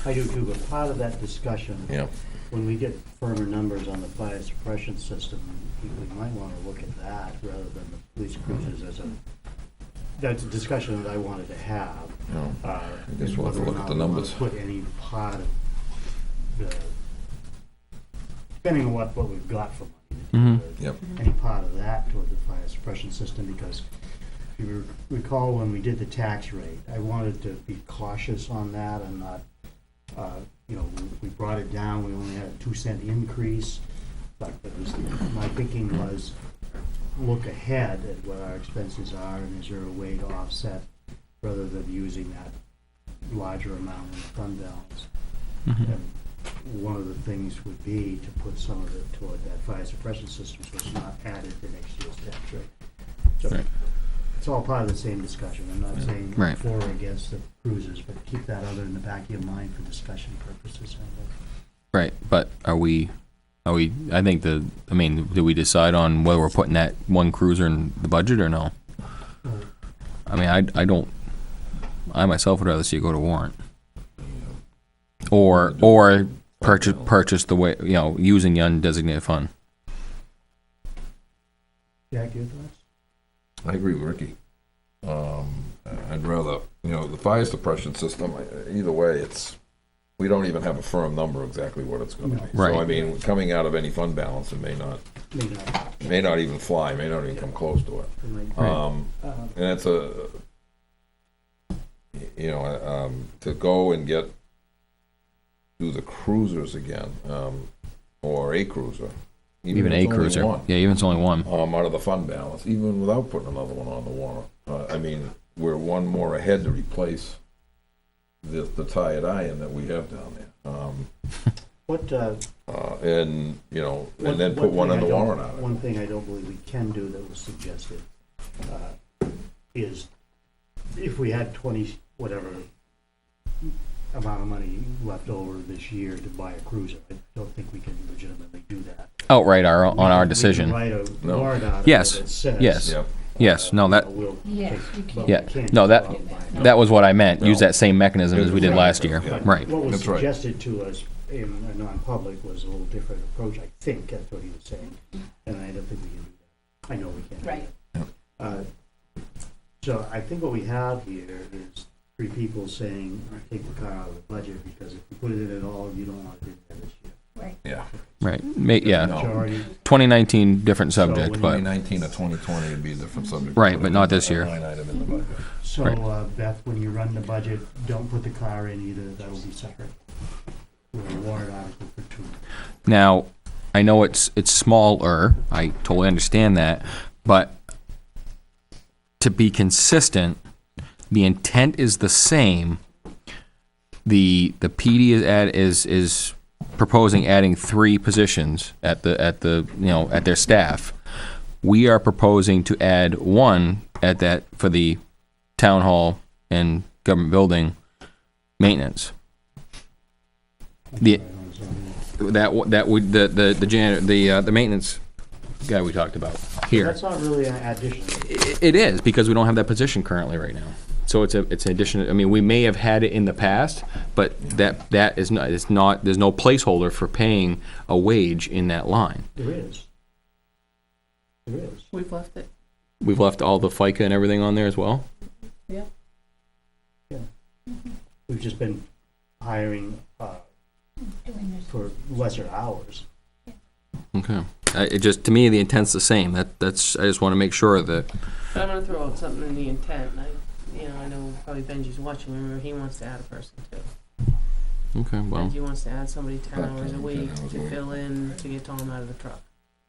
A: I do too, but part of that discussion,
K: Yeah.
A: when we get firmer numbers on the fire suppression system, we might wanna look at that rather than the police cruisers as a, that's a discussion that I wanted to have.
K: I guess we'll have to look at the numbers.
A: Put any part of the, depending on what we've got for money.
F: Mhm.
K: Yep.
A: Any part of that toward the fire suppression system, because if you recall when we did the tax rate, I wanted to be cautious on that and not, you know, we brought it down, we only had a 2-cent increase, but it was, my thinking was, look ahead at what our expenses are, and is there a way to offset, rather than using that larger amount in the fund balance.
F: Mhm.
A: And one of the things would be to put some of it toward that fire suppression system, so it's not added to next year's tax rate. So,
F: Right.
A: it's all part of the same discussion, I'm not saying
F: Right.
A: for or against the cruisers, but keep that other in the back of your mind for discussion purposes.
F: Right, but are we, I think did we decide on whether we're putting that one cruiser in the budget or no? I mean, I don't, I myself would rather see it go to warrant. Or purchase the way, you know, using the undesignated fund.
A: Jack, your thoughts?
K: I agree with Ricky. I'd rather, you know, the fire suppression system, either way, we don't even have a firm number exactly what it's gonna be.
F: Right.
K: So, I mean, coming out of any fund balance, it may not even fly, may not even come close to it. And it's you know, to go and do the cruisers again, or a cruiser.
F: Even
K: if
F: a
K: it's only
F: cruiser.
K: one,
F: Yeah, even if it's only one.
K: out of the fund balance, even without putting another one on the warrant. I mean, we're one more ahead to replace the tired iron that we have down there.
A: What,
K: And, you know, and then put one on the warrant out of
A: one
K: it.
A: thing I don't believe we can do that was suggested, is if we had 20, whatever amount of money left over this year to buy a cruiser, I don't think we can legitimately do that.
F: Outright on our
A: We can
F: decision.
A: write a
K: No.
A: warrant out of
F: Yes.
A: it that says.
F: Yes.
K: Yep.
F: Yes, no, that,
A: we'll
I: Yes,
A: take-
I: you can.
A: but we
F: Yeah.
A: can't
F: No,
A: just
F: that-
A: go out and buy it.
F: that was what I meant. Use
K: No.
F: that same mechanism as we did last year.
K: Yeah.
F: Right.
A: What was
K: That's right.
A: suggested to us in a non-public was a little different approach, I think, that's what he was saying, and I don't think we can do that. I know we can't.
I: Right.
A: So I think what we have here is 3 people saying, take the car out of the budget, because if you put it in at all, you don't want to do that this year.
I: Right.
K: Yeah.
F: Right. Yeah.
K: No.
A: Majority,
F: 2019, different
A: So
F: subject,
A: when
F: but
K: 2019 or 2020 would be a different subject.
F: Right, but not this year.
K: Line item in the budget.
A: so
F: Right.
A: Beth, when you run the budget, don't put the car in either, that'll be separate. With a warrant article for 2.
F: now, I know it's smaller. I totally understand that, but to be consistent, the intent is the same. The PD is proposing adding 3 positions at the you know, at their staff. We are proposing to add 1 at that for the town hall and government building maintenance. The that would the janitor, the maintenance guy we talked about here.
A: That's not really an addition.
F: It is, because we don't have that position currently right now. So it's an addition. I mean, we may have had it in the past, but that is not. It's not. There's no placeholder for paying a wage in that line.
A: There is. There is.
D: We've left it.
F: We've left all the FICA and everything on there as well.
A: We've just been hiring
I: Doing this.
A: for lesser hours.
F: Okay. It just, to me, the intent's the same. That's. I just want to make sure that.
D: But I'm gonna throw out something in the intent, and I know probably Benji's watching, remember, he wants to add a person too.
F: Okay. Well.
D: Benji wants to add somebody 10
K: Back
D: hours a
K: 10
D: week
K: hours a
D: to
K: week.
D: fill in, to get Tom out of the truck.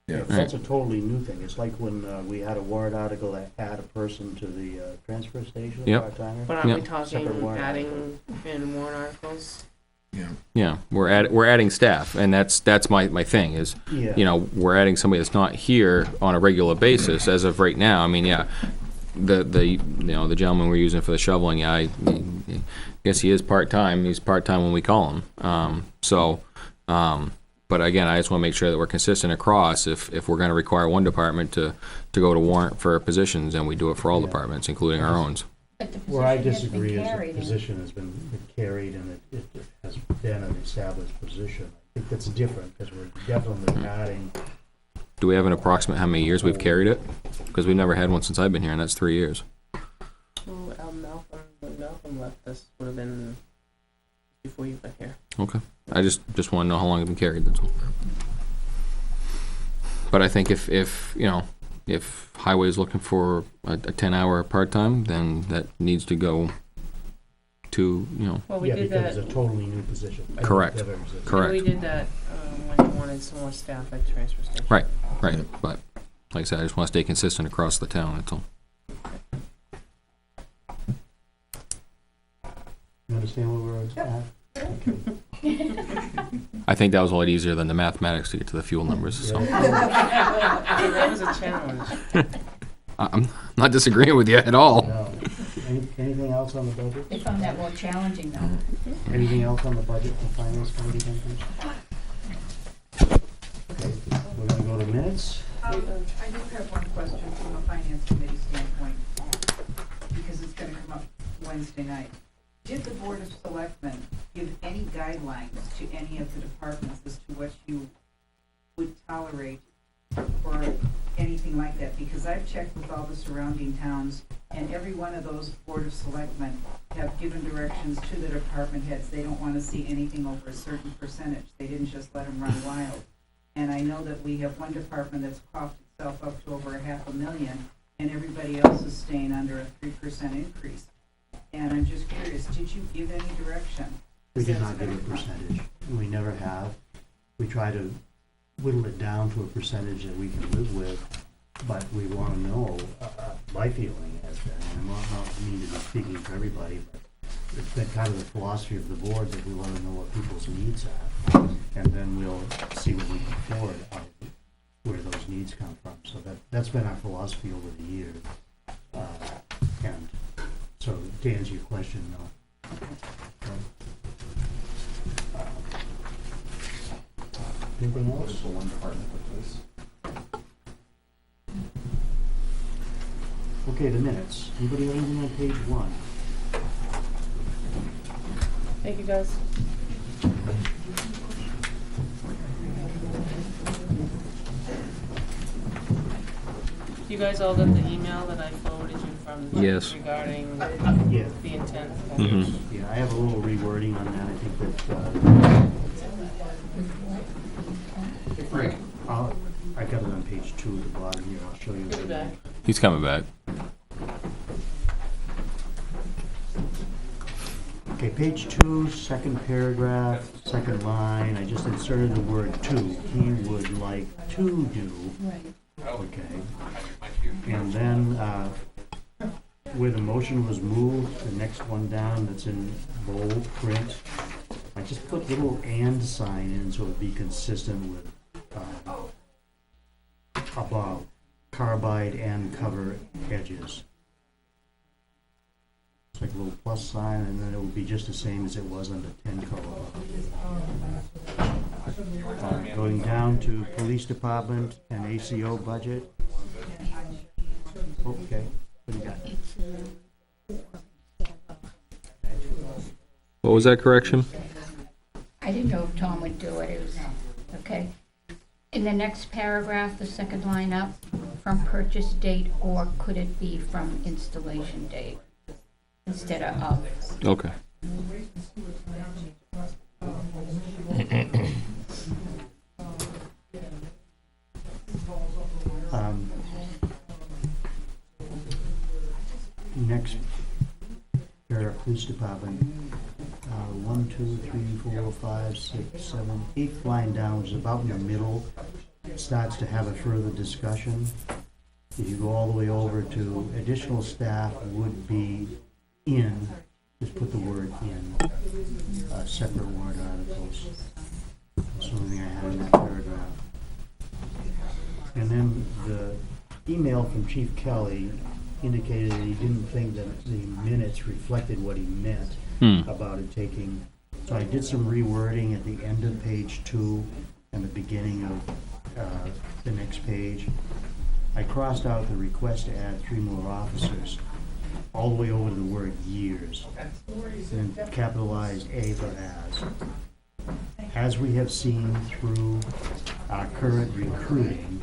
K: Yeah.
A: That's a totally new thing. It's like when we had a warrant article that add a person to the transfer station,
F: Yep.
A: part-timer.
D: But aren't we
F: Yep.
D: talking
A: Separate warrant
D: adding in warrant articles?
F: Yeah, we're adding staff, and that's my thing is,
A: Yeah.
F: you know, we're adding somebody that's not here on a regular basis as of right now. I mean, yeah, the you know, the gentleman we're using for the shoveling, yeah, I guess he is part-time. He's part-time when we call him. But again, I just want to make sure that we're consistent across. If we're going to require one department to go to warrant for positions, then we do it for all
A: Yeah.
F: departments, including our own.
I: But the
A: Where I
I: position has been
A: disagree is the
I: carried, and
A: position has been carried and it has been an established position. I think that's different, because we're definitely adding,
F: Do we have an approximate how many years we've carried it? Because we've never had one since I've been here, and that's 3 years.
D: Well, when Malcolm left, this would have been before you got here.
F: Okay. I just want to know how long it's been carried, that's all. But I think if you know, if highway is looking for a 10-hour part-time, then that needs to go to, you know,
D: Well, we
A: yeah,
D: did
A: because
D: that.
A: it's a totally new position.
F: Correct.
A: Never existed.
F: Correct.
D: We did that when you wanted some more staff at the transfer station.
F: Right. Right, but like I said, I just want to stay consistent across the town, that's all.
A: You understand where we're at? Okay.
F: I think that was a lot easier than the mathematics to get to the fuel numbers, so.
D: That was a challenge.
F: I'm not disagreeing with you at all.
A: No. Anything else on the budget?
I: they found that more challenging though.
A: Anything else on the budget for finance committee members? Okay, we're gonna go to minutes.
E: I do have one question from a finance committee standpoint, because it's gonna come up Wednesday night. Did the Board of Selectmen give any guidelines to any of the departments as to what you would tolerate or anything like that? Because I've checked with all the surrounding towns, and every one of those Board of Selectmen have given directions to the department heads. They don't wanna see anything over a certain percentage. They didn't just let them run wild. And I know that we have one department that's coughed itself up to over $500,000, and everybody else is staying under a 3% increase. And I'm just curious, did you give any direction?
A: We did
E: That's
A: not give a
E: gonna-
A: percentage. We never have. We try to whittle it down to a percentage that we can live with, but we want to know, my feeling has been, and I'm not mean to be speaking for everybody, but it's been kind of the philosophy of the board that we want to know what people's needs are, and then we'll see what we can afford out of where those needs come from. So that's been our philosophy over the years. And so to answer your question, no. Anything
G: What
A: else?
G: is the one department with this?
A: Okay, the minutes. Anybody have anything on page 1?
D: Thank you, guys. You guys all got the email that I forwarded you from
F: Yes.
D: regarding
A: Yeah.
D: the intent?
F: Mhm.
A: Yeah, I have a little rewording on that. I think that, I got it on page 2 at the bottom here. I'll show you.
D: We'll be back.
F: He's coming back.
A: Okay, page 2, second paragraph, second line. I just inserted the word to. He would like to do.
I: Right.
A: Okay. And then, where the motion was moved, the next one down that's in bold print, I just put little and sign in so it'd be consistent with, above, carbide and cover edges. It's like a little plus sign, and then it would be just the same as it was under 10 color. Going down to police department and ACO budget. Okay, what do you got?
F: What was that correction?
I: I didn't know if Tom would do it, it was, okay. In the next paragraph, the second line up, from purchase date, or could it be from installation date instead of?
F: Okay.
A: Next, paragraph, police department, 1, 2, 3, 4, 5, 6, 7, 8th line down, which is about in the middle. starts to have a further discussion. If you go all the way over to additional staff would be in, just put the word in, separate warrant articles. That's the only thing I had in that paragraph. And then the email from Chief Kelly indicated that he didn't think that the minutes reflected what he meant about it taking. So I did some rewording at the end of page 2 and the beginning of the next page. I crossed out the request to add 3 more officers all the way over to the word years, and then capitalized A for as. As we have seen through our current recruiting,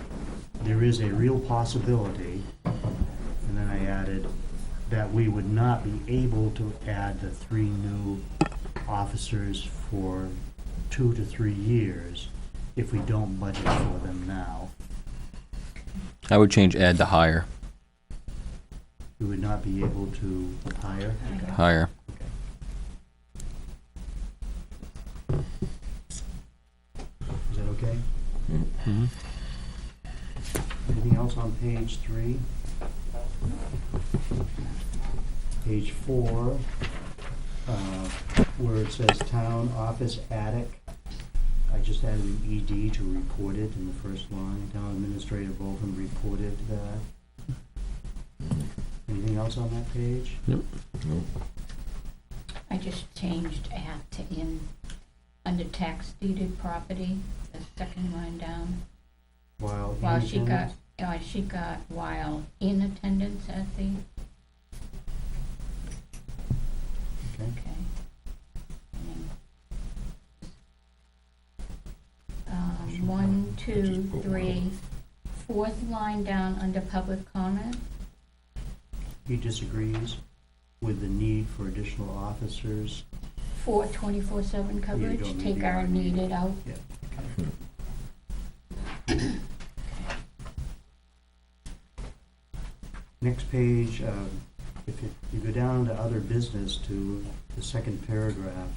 A: there is a real possibility, and then I added that we would not be able to add the 3 new officers for 2 to 3 years if we don't budget for them now.
F: I would change add to hire.
A: We would not be able to hire.
F: Hire.
A: Is that okay?
F: Mm-hmm.
A: Anything else on page 3? Page 4, where it says town office attic, I just added an ED to report it in the first line. Town administrator Bolton reported that. Anything else on that page?
F: Nope.
I: I just changed at to in, under tax deeded property, the second line down.
A: While in
I: While she got,
A: attendance?
I: while in attendance at the,
A: Okay.
I: okay. And then, 1, 2, 3, fourth line down under public comment.
A: He disagrees with the need for additional officers.
I: For 24/7 coverage,
A: don't need
I: take
A: the
I: our
A: R
I: needed out.
A: Yeah. Next page, if you go down to other business to the second paragraph,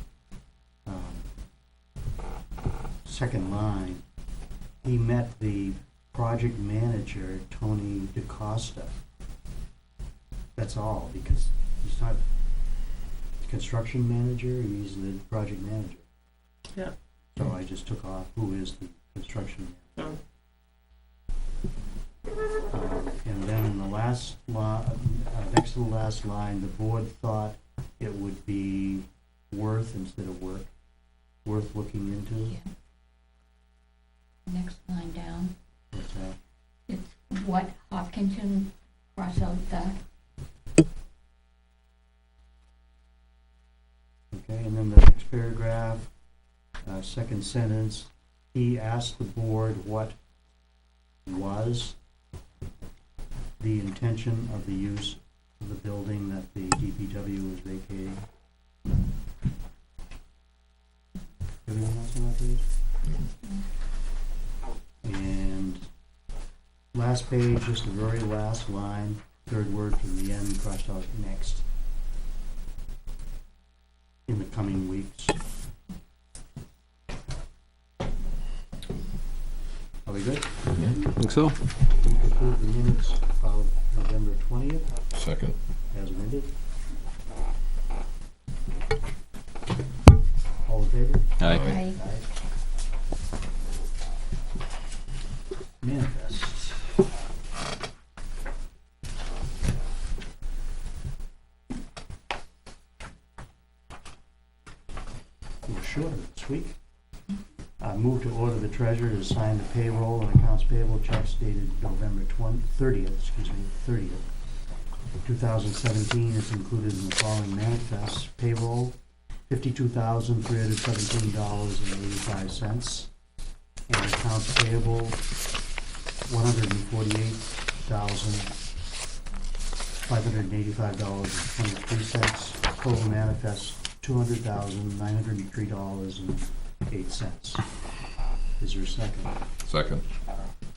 A: second line, he met the project manager, Tony DeCosta. That's all, because he's not the construction manager, he's the project manager.
D: Yeah.
A: So I just took off who is the construction manager. And then in the last next to the last line, the board thought it would be worth instead of work, worth looking into.
I: Yeah. Next line down,
A: What's that?
I: it's what Hopkinton, cross out the,
A: Okay, and then the next paragraph, second sentence, he asked the board what was the intention of the use of the building that the DPW was vacating. Everything else on that page? And last page, just the very last line, third word from the end, crossed out next. In the coming weeks. Are we good?
F: Think so?
A: We approve the minutes of November 20th
K: Second.
A: as amended. All in favor?
F: Aye.
I: I,
A: Manifests. We're short of it this week. Move to order the treasurer to sign the payroll and accounts payable checks dated November 30th, 2017 is included in the following manifests. Payroll, $52,317.85. And accounts payable, $148,585.23. Total manifest, $200,903.08. Is there a second?
K: Second.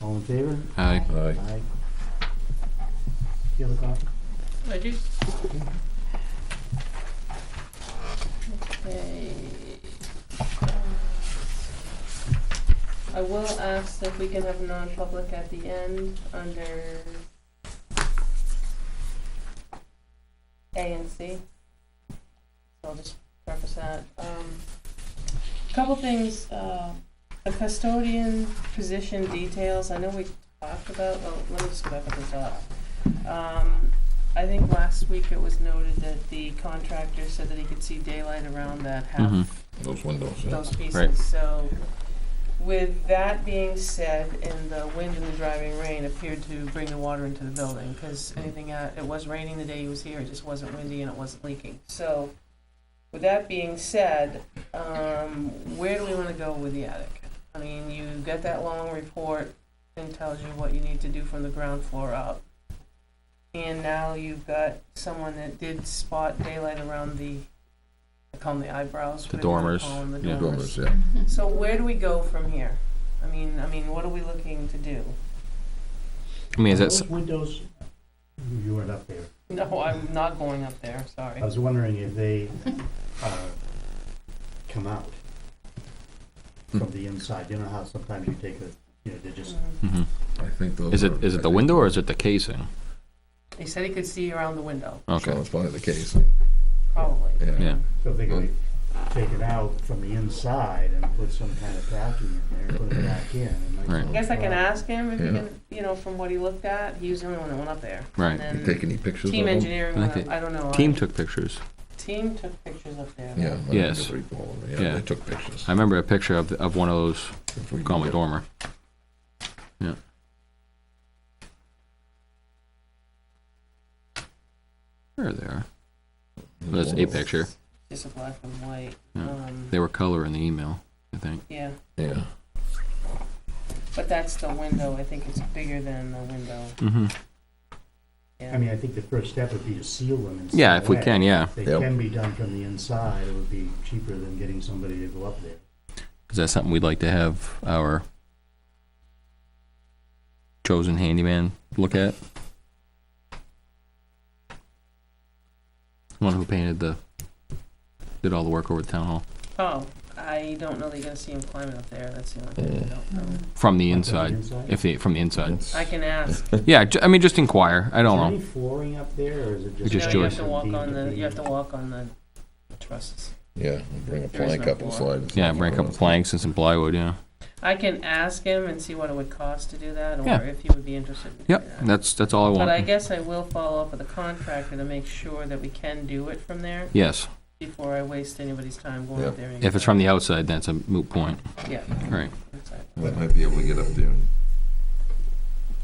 A: All in favor?
F: Aye.
K: Aye.
A: Aye. You have a copy?
D: I do. Okay. I will ask if we can have a non-public at the end under A and C. So I'll just preface that. Couple things, the custodian position details, I know we talked about, let me just go back up the top. I think last week it was noted that the contractor said that he could see daylight around that half,
K: Those windows, yeah.
D: those pieces,
F: Right.
D: so with that being said, and the wind and the driving rain appeared to bring the water into the building, because it was raining the day he was here, it just wasn't windy and it wasn't leaking. So, with that being said, where do we wanna go with the attic? I mean, you get that long report and tells you what you need to do from the ground floor up. And now you've got someone that did spot daylight around I call them the eyebrows.
F: The
D: whatever you wanna
F: dormers.
D: call them, the
F: Yeah.
D: dormers.
K: Dormers, yeah.
D: So where do we go from here? I mean, what are we looking to do?
F: I mean, is that,
A: Those windows, you weren't up there.
D: No, I'm not going up there, sorry.
A: I was wondering if they come out from the inside. You know how sometimes you take they just,
F: mhm.
K: I think those
F: Is
K: are-
F: it the window or is it the casing?
D: He said he could see around the window,
F: Okay.
K: So it's probably the casing.
D: probably.
K: Yeah.
F: Yeah.
A: so they could take it out from the inside and put some kind of packing in there, put it back in. and like
F: Right.
A: so
D: I guess I can
A: it's,
D: ask him if he
K: Yeah.
D: can, from what he looked at, he was the only one that went up there.
F: Right.
D: And
K: You
D: then
K: take any pictures of
D: Team
K: them?
D: engineering
F: I
D: went
F: think
D: up, I don't know.
F: Team took pictures.
D: Team took pictures up there.
K: Yeah. I
F: Yes.
K: think it's recall. Yeah,
F: Yeah.
K: they took pictures.
F: I remember a picture of one of those,
K: If we
F: call
K: can
F: them a
K: get-
F: dormer. Yeah. There they are. That's a picture.
D: Just a black and white.
F: Yeah. They were color in the email, I think.
D: Yeah,
K: Yeah.
D: but that's the window, I think it's bigger than the window,
F: Mm-hmm.
D: yeah.
A: I mean, I think the first step would be to seal them in some
F: Yeah, if we
A: way.
F: can, yeah.
A: If they
K: Yep.
A: can be done from the inside, it would be cheaper than getting somebody to go up there.
F: Is that something we'd like to have our chosen handyman look at? One who did all the work over at Town Hall.
D: Oh, I don't know that you're gonna see him climbing up there, that's the only thing I don't know.
F: From the
A: From
F: inside, from the inside.
K: It's-
D: I can ask.
F: Yeah, just inquire. I don't
A: Is there
F: know.
A: any flooring up there, or is it just?
F: Just
D: No, you have
F: joist.
D: to walk
A: deemed
D: on
A: to
D: the,
A: be-
D: you have to walk on the trusses.
K: Yeah, bring a
D: There is
K: plank
D: no
K: up and
D: floor.
K: slide.
F: Yeah, bring a couple planks and some plywood, yeah.
D: I can ask him and see what it would cost to do that,
F: Yeah.
D: or if he would be interested in doing
F: Yep,
D: that.
F: that's all I want.
D: But I guess I will follow up with the contractor to make sure that we can do it from there
F: Yes,
D: before I waste anybody's time going
K: Yep.
D: up there. and
F: if it's from the outside, that's a moot point.
D: Yeah.
F: Right.
D: Inside.
K: They might be able to get up there and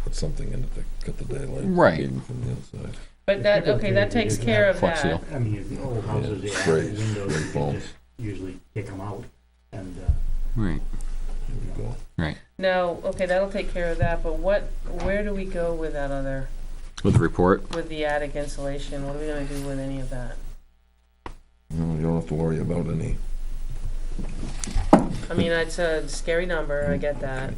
K: put something in it to cut the daylight.
F: Right.
K: Even from the inside.
D: But that, okay, that takes care of
F: Flex seal.
D: that.
A: I mean, if the old houses, they have
K: Sprays,
A: windows, you
K: foam.
A: can just usually kick them out and,
F: Right.
K: Here we go.
D: Now, okay, that'll take care of that, but where do we go with that other,
F: With the report.
D: with the attic insulation? What are we gonna do with any of that?
K: No, you don't have to worry about any.
D: I mean, it's a scary number, I get that.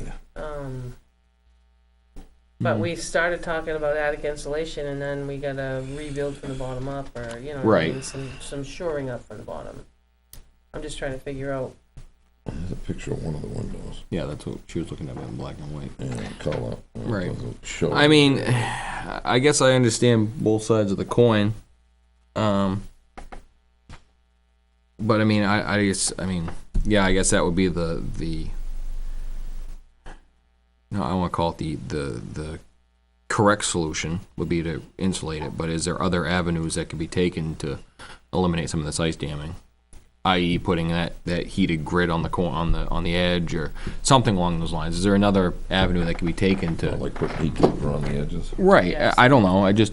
D: But we started talking about attic insulation and then we gotta rebuild from the bottom up, or, what I
F: Right.
D: mean, some shoring up from the bottom. I'm just trying to figure out,
K: There's a picture of one of the windows.
F: Yeah, that's what she was looking at in black and white.
K: Yeah, color.
F: Right.
K: Doesn't show.
F: I mean, I guess I understand both sides of the coin. But I mean, I guess, yeah, I guess that would be the no, I want to call it the correct solution would be to insulate it. But is there other avenues that could be taken to eliminate some of this ice damming? I.e., putting that heated grid on the edge or something along those lines. Is there another avenue that can be taken to?
K: Like put heat keeper on the edges.
F: Right.
D: Yes.
F: I don't know. I just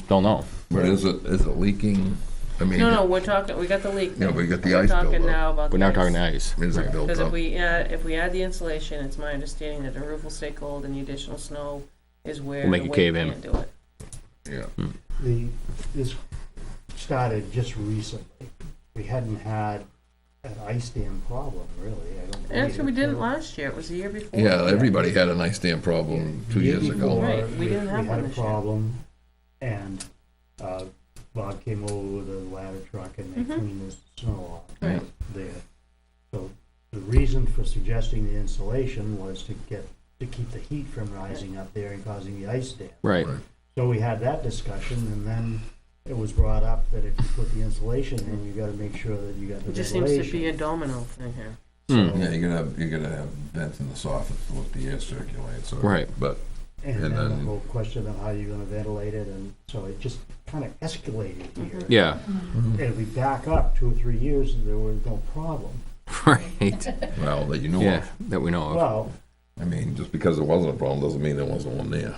F: don't know.
K: But is it leaking? I mean.
D: no, we got the leak.
K: Yeah, we got the
D: We're
K: ice
D: talking
K: buildup.
D: now about
F: We're
D: the
F: now
D: ice.
F: talking ice.
K: Is it built
D: Because
K: up?
D: if we add the insulation, it's my understanding that the roof will stay cold and the additional snow is where
F: Will make
D: the
F: it
D: weight
F: cave in.
D: can't do it.
K: Yeah.
A: this started just recently. We hadn't had an ice dam problem, really, I don't believe.
D: Actually, we didn't
A: So,
D: last year, it was the year before.
K: Yeah, everybody had an ice dam problem 2
A: year
K: years ago.
A: before,
D: Right, we didn't have one
A: had a
D: this year.
A: problem, and, Bob came over with a ladder truck and they
D: Mhm.
A: cleaned the snow off
D: Right.
A: there. So the reason reason for suggesting the insulation was to keep the heat from rising up there and causing the ice dam.
F: Right.
A: So we had that discussion, and then it was brought up that if you put the insulation in, you gotta make sure that you got the
D: It just
A: ventilation.
D: seems to be a domino thing here.
F: Hmm.
K: Yeah, you're gonna have vents in the soffit to let the air circulate, so.
F: Right.
K: But,
A: And
K: and
A: then the
K: then-
A: whole question of how you're gonna ventilate it, and so it just kinda escalated here.
F: Yeah.
A: And if we back up 2 or 3 years, there was no problem.
F: Right.
K: well, that you know
F: Yeah,
K: of.
F: that we know of.
A: Well,
K: I mean, just because there wasn't a problem doesn't mean there wasn't one there.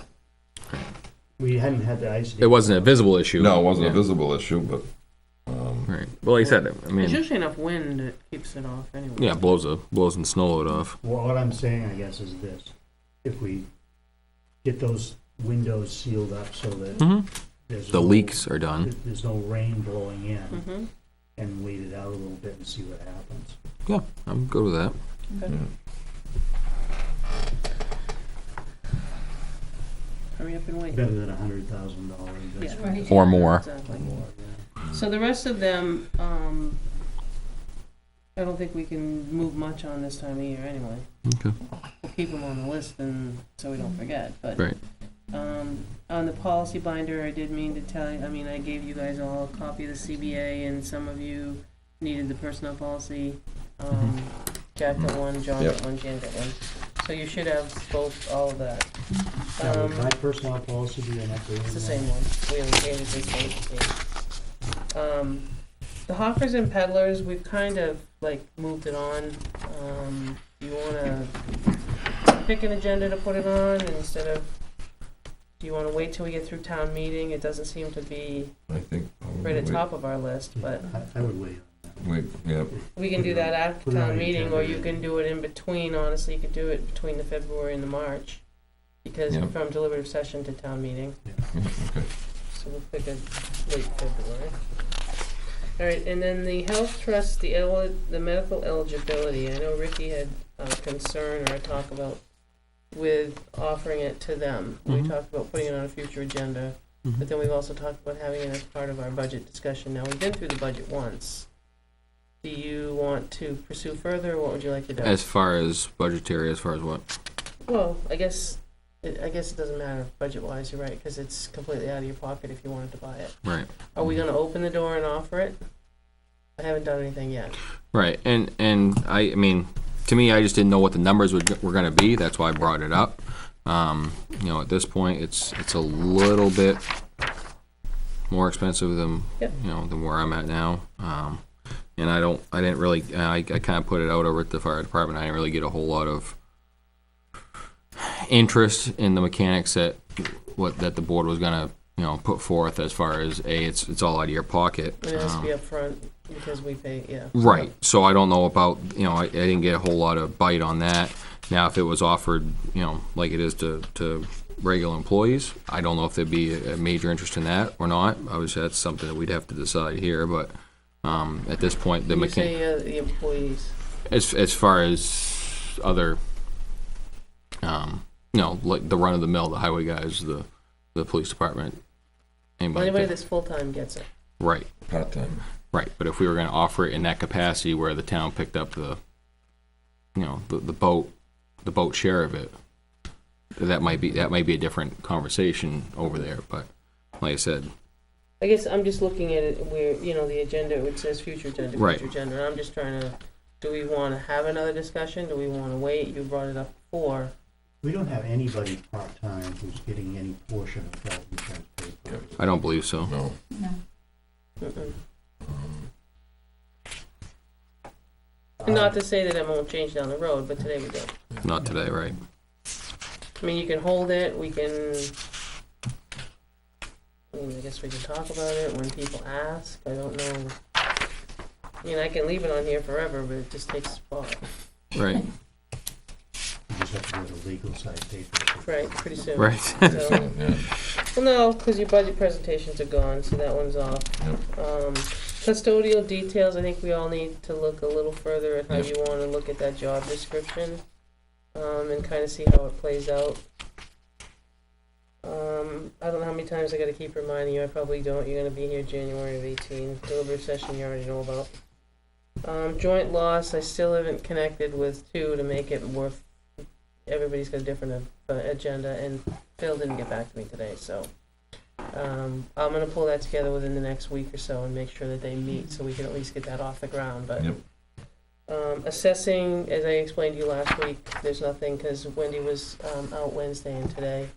A: we hadn't had the ice dam.
F: It wasn't a visible issue.
K: No, it wasn't a
F: Yeah.
K: visible issue, but,
F: Right. Well, like I said, I
D: There's
F: mean,
D: usually enough wind that keeps it off anyway.
F: yeah, blows and snow load off.
A: Well, what I'm saying, I guess, is this: if we get those windows sealed up so that
F: Mm-hmm.
A: there's
F: The
A: no-
F: leaks are done.
A: there's no rain blowing in,
D: Mm-hmm.
A: and wait it out a little bit and see what happens.
F: Yeah, I'm good with that.
D: Okay.
K: yeah.
D: Hurry up and wait.
A: Better than $100,000 investment.
I: Right.
F: Or more.
D: Exactly.
A: More, yeah.
D: So the rest of them, I don't think we can move much on this time of year anyway.
F: Okay.
D: We'll keep them on the list and, so we don't forget, but.
F: Right.
D: On the policy binder, I did mean to tell you, I mean, I gave you guys all a copy of the CBA, and some of you needed the personnel policy. Jack got one, John got
K: Yep.
D: one, Jan got one. So you should have both, all of that.
A: Now, would my personnel policy be an update?
D: It's the same one. We only changed this one. The hawkers and peddlers, we've kind of like moved it on. You wanna pick an agenda to put it on instead of, do you wanna wait till we get through town meeting? It doesn't seem to be
K: I think.
D: right at top of our list, but
A: I would wait.
K: Wait, yeah,
D: we can do that after
A: Put it on
D: town
A: the
D: meeting, or
A: agenda.
D: you can do it in between. Honestly, you could do it between the February and the March, because
K: Yeah.
D: from deliberative session to town meeting.
K: okay.
D: So we'll pick a late February. All right, and then the health trust, the medical eligibility. I know Ricky had a concern or a talk about with offering it to them. We
F: Mhm.
D: talked about putting it on a future agenda, but then we've also talked about having it as part of our budget discussion. Now, we've been through the budget once. Do you want to pursue further, or what would you like to do?
F: As far as budgetary, as far as what?
D: Well, I guess it doesn't matter budget-wise, you're right, because it's completely out of your pocket if you wanted to buy it.
F: Right.
D: Are we gonna open the door and offer it? I haven't done anything yet.
F: Right. And I mean, to me, I just didn't know what the numbers were going to be. That's why I brought it up. You know, at this point, it's a little bit more expensive than
D: Yep.
F: you know than where I'm at now. And I didn't really. I kind of put it out over at the fire department. I didn't really get a whole lot of interest in the mechanics that the board was gonna put forth as far as it's all out of your pocket.
D: It has to be upfront because we pay, yeah.
F: Right. So I don't know about, I didn't get a whole lot of bite on that. Now, if it was offered, like it is to regular employees, I don't know if there'd be a major interest in that or not. Obviously, that's something that we'd have to decide here, but at this point, the
D: You say the employees.
F: as far as other, like the run-of-the-mill, the highway guys, the police department,
D: Anybody that's full-time gets it.
F: Right.
K: Part-time.
F: Right, but if we were gonna offer it in that capacity where the town picked up the boat share of it, that might be a different conversation over there, but like I said,
D: I guess I'm just looking at it where, the agenda, it says future agenda,
F: Right.
D: future agenda, and I'm just trying to, do we wanna have another discussion? Do we wanna wait? You brought it up before.
A: We don't have anybody part-time who's getting any portion of health insurance paid for.
F: I don't believe so.
K: No.
I: No.
D: Mm-mm. And not to say that it won't change down the road, but today we do.
F: Not today, right?
D: I mean, you can hold it, we can, I guess we can talk about it when people ask, I don't know. I can leave it on here forever, but it just takes a spot.
F: Right,
A: You just have to go to the legal side paper.
D: Right, pretty soon.
F: right.
D: So,
K: Yeah.
D: well, no, because your budget presentations are gone, so that one's off. Custodial details, I think we all need to look a little further at how
K: Yep.
D: you want to look at that job description, and kind of see how it plays out. I don't know how many times I gotta keep reminding you, I probably don't, you're gonna be here January of 18, deliberative session you already know about. Joint loss, I still haven't connected with two to make it worth, everybody's got a different agenda, and Phil didn't get back to me today, so. I'm gonna pull that together within the next week or so and make sure that they meet, so we can at least get that off the ground, but.
K: Yep.
D: Assessing, as I explained to you last week, there's nothing, because Wendy was, out Wednesday and today.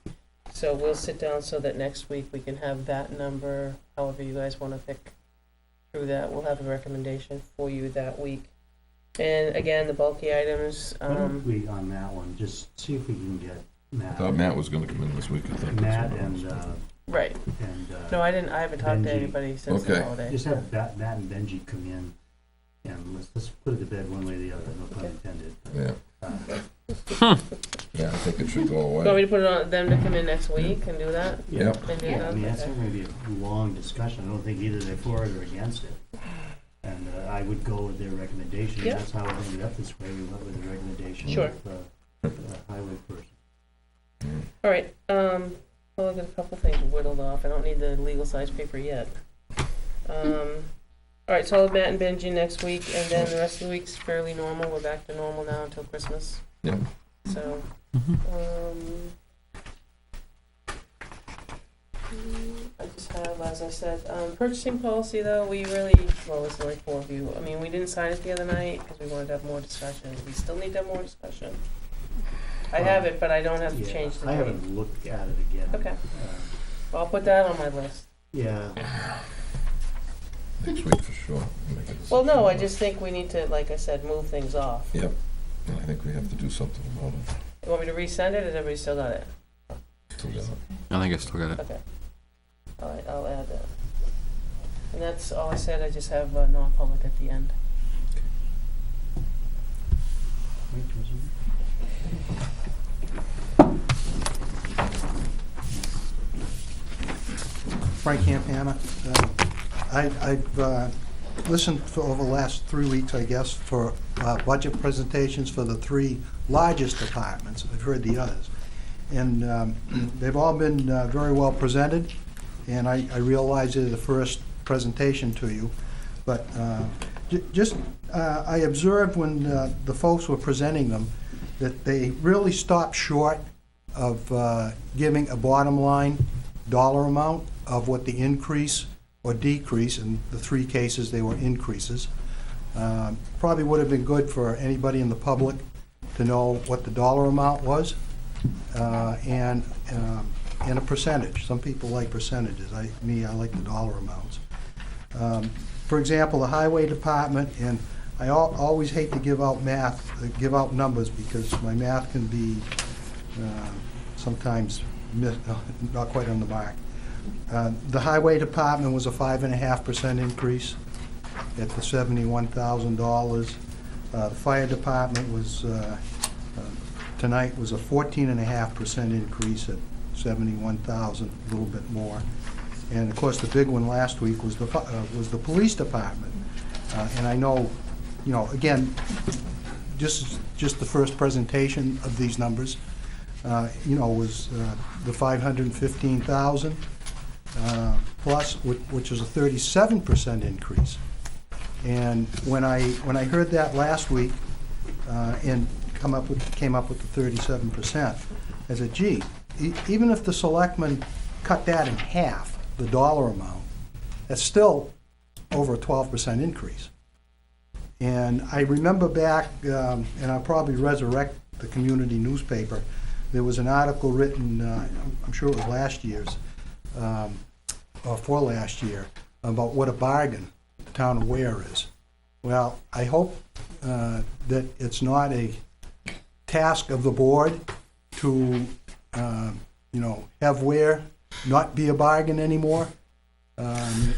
D: So we'll sit down so that next week we can have that number, however you guys wanna pick through that. We'll have a recommendation for you that week. And again, the bulky items,
A: Why don't we, on that one, just see if we can get
K: I
A: Matt.
K: thought Matt was gonna come in this week, I thought.
A: Matt
K: that's what I
A: and,
K: was-
D: right. No, I haven't talked to
A: Benji.
D: anybody since the
K: Okay.
D: holiday.
A: just have Matt and Benji come in, and let's put it to bed one way or the other, no pun
D: Okay.
A: intended.
K: Yeah,
A: Uh,
K: yeah, I think it should go
D: Want me
K: away.
D: to put it on them to come in next week and do that?
K: Yep.
D: And do
A: Yeah,
D: that?
A: I mean, that's
D: Okay.
A: not gonna be a long discussion, I don't think either they're for it or against it. And I would go with their recommendation,
D: Yeah.
A: that's how it ended up this way, we went with the recommendation
D: Sure.
A: of the highway person.
D: All right, well, I've got a couple things whittled off. I don't need the legal size paper yet. All right, so I'll have Matt and Benji next week, and then the rest of the week's fairly normal. We're back to normal now until Christmas.
K: Yep.
D: So, I just have, as I said, purchasing policy though, we really, well, it's only 4 of you. I mean, we didn't sign it the other night because we wanted to have more discussion. We still need to have more discussion. I have it, but I don't have to
A: Yeah,
D: change the
A: I
D: date.
A: haven't looked at it again.
D: Okay. I'll put that on my list.
A: Yeah,
K: Next week for sure. Make a
D: Well, no, I
K: decision.
D: just think we need to, like I said, move things off.
K: Yep, and I think we have to do something about it.
D: You want me to resend it, or has everybody still got it?
K: Still got it.
F: I think I still got it.
D: Okay. All right, I'll add that. And that's all I said, I just have non-public at the end.
A: Wait, wasn't it?
L: Frank Campana. I've listened for over the last 3 weeks, I guess, for budget presentations for the 3 largest departments. I've heard the others. And they've all been very well presented, and I realize they're the first presentation to you. But I observed when the folks were presenting them that they really stopped short of giving a bottom line dollar amount of what the increase or decrease, in the 3 cases they were increases. Probably would have been good for anybody in the public to know what the dollar amount was, and a percentage. Some people like percentages. I like the dollar amounts. For example, the highway department, and I always hate to give out numbers because my math can be sometimes not quite on the mark. The highway department was a 5.5% increase at the $71,000. The fire department was tonight was a 14.5% increase at 71,000, a little bit more. And of course, the big one last week was the police department. And I know, again, just the first presentation of these numbers, was the 515,000 plus, which was a 37% increase. And when I heard that last week and came up with the 37%, I said, gee, even if the selectmen cut that in half, the dollar amount, that's still over a 12% increase. And I remember back, and I'll probably resurrect the community newspaper, there was an article written, I'm sure it was last year's, or for last year, about what a bargain the town of Weare is. Well, I hope that it's not a task of the board to, have Weare not be a bargain anymore.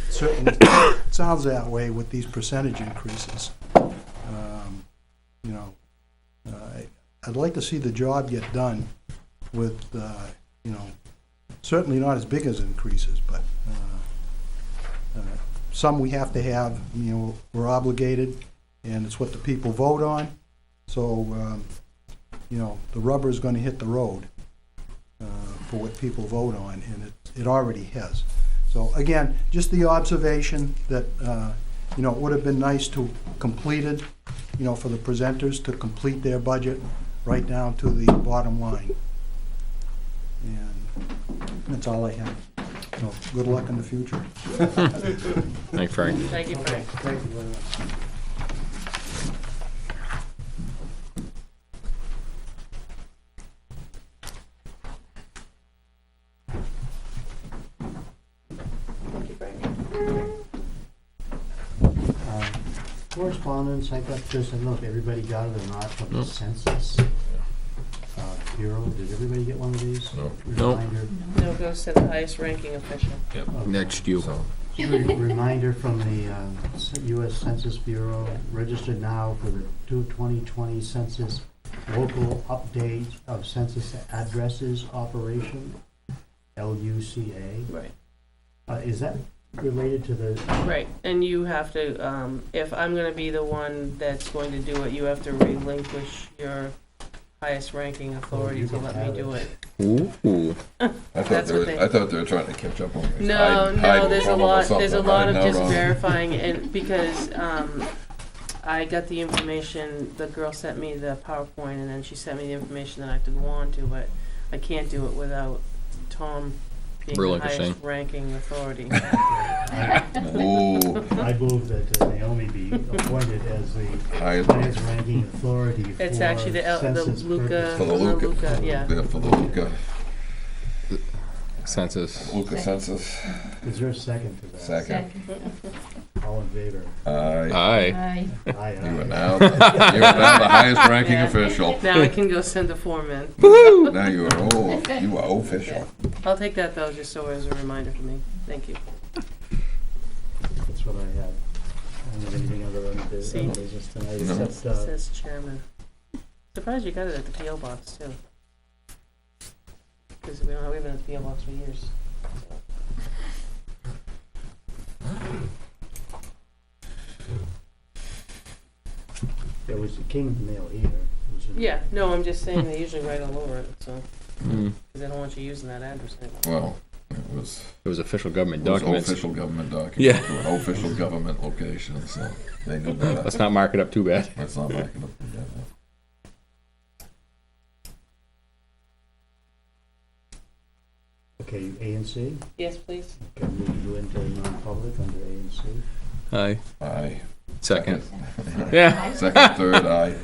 L: Certainly it sounds that way with these percentage increases. I'd like to see the job get done with, certainly not as big as increases, but some we have to have, we're obligated, and it's what the people vote on. So, the rubber is going to hit the road for what people vote on, and it already has. So again, just the observation that You know, it would have been nice to complete it, you know, for the presenters to complete their budget right down to the bottom line. And that's all I have. So, good luck in the future.
F: Thanks, Frank.
D: Thank you, Frank.
A: Thank you very much.
D: Thank you, Frank.
A: Correspondence, I got this, I don't know if everybody got it or not, from the Census Bureau. Did everybody get one of these?
K: No.
A: Reminder,
D: No, it goes to the highest ranking official.
F: Next, you.
K: So,
A: reminder from the US Census Bureau, registered now for the 2020 census, local update of census addresses operation, LUCA.
D: Right.
A: Is that related to the,
D: Right, and you have to, if I'm gonna be the one that's going to do it, you have to relinquish your highest ranking authority to let me do it.
F: Ooh.
K: I thought
D: That's what they-
K: I thought they were trying to catch up on me.
D: No, no, there's a lot of just
K: very.
D: verifying, and because, I got the information, the girl sent me the PowerPoint, and then she sent me the information that I have to go on to, but I can't do it without Tom being the
F: Relinquishing.
D: highest ranking authority.
K: Ooh,
A: I move that Naomi be appointed as the
K: highest,
A: highest ranking authority for
D: It's actually the
A: census
D: Luca,
A: purposes.
K: For the Luca.
D: yeah.
K: yeah, for the Luca
F: Census.
K: census.
A: Is there a second to that?
K: Second.
A: All in favor?
K: Aye.
F: Aye.
I: Aye.
A: Aye,
K: You are
A: aye.
K: now, you are now the highest ranking
D: Yeah.
K: official.
D: Now I can go send the form in.
K: Now you are official.
D: I'll take that though, just so as a reminder for me. Thank you.
A: That's what I had. I don't have anything other than
D: See?
A: business tonight,
K: No.
A: except,
D: It says chairman. Surprised you got it at the PO box too. Because we haven't been at the PO box for years.
A: it was the King mail here. It was in-
D: Yeah, no, I'm just saying they usually write all over it, so,
F: Mm.
D: because they don't want you using that address anymore.
K: Well, it was,
F: It was official government
K: it was
F: documents.
K: official government document.
F: Yeah.
K: To an official government location, so they knew better.
F: Let's not mark it up too bad.
K: Let's not back it up together.
A: Okay, A and C?
D: Yes, please.
A: Okay, move you into non-public under A and C.
F: Aye.
K: Aye.
F: Second. Yeah.
K: Second, third, aye.